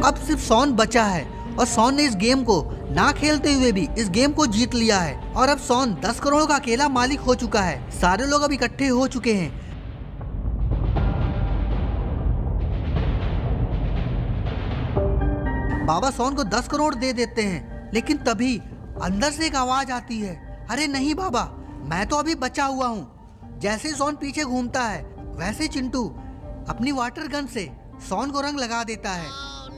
अब सिर्फ सॉन बचा है और सॉन ने इस गेम को ना खेलते हुए भी इस गेम को जीत लिया है और अब सॉन 10 करोड़ का अकेला मालिक हो चुका है। सारे लोग अब इकट्ठे हो चुके हैं। बाबा सॉन को 10 करोड़ दे देते हैं, लेकिन तभी अंदर से एक आवाज आती है, अरे नहीं बाबा, मैं तो अभी बचा हुआ हूँ। जैसे सॉन पीछे घूमता है वैसे चिंटू अपनी वाटर गन से सॉन को रंग लगा देता है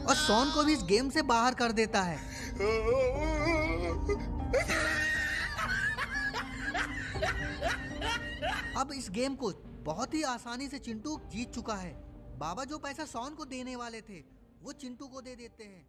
और सॉन को भी इस गेम से बाहर कर देता है। अब इस गेम को बहुत ही आसानी से चिंटू जीत चुका है। बाबा जो पैसा सॉन को देने वाले थे वो चिंटू को दे देते हैं।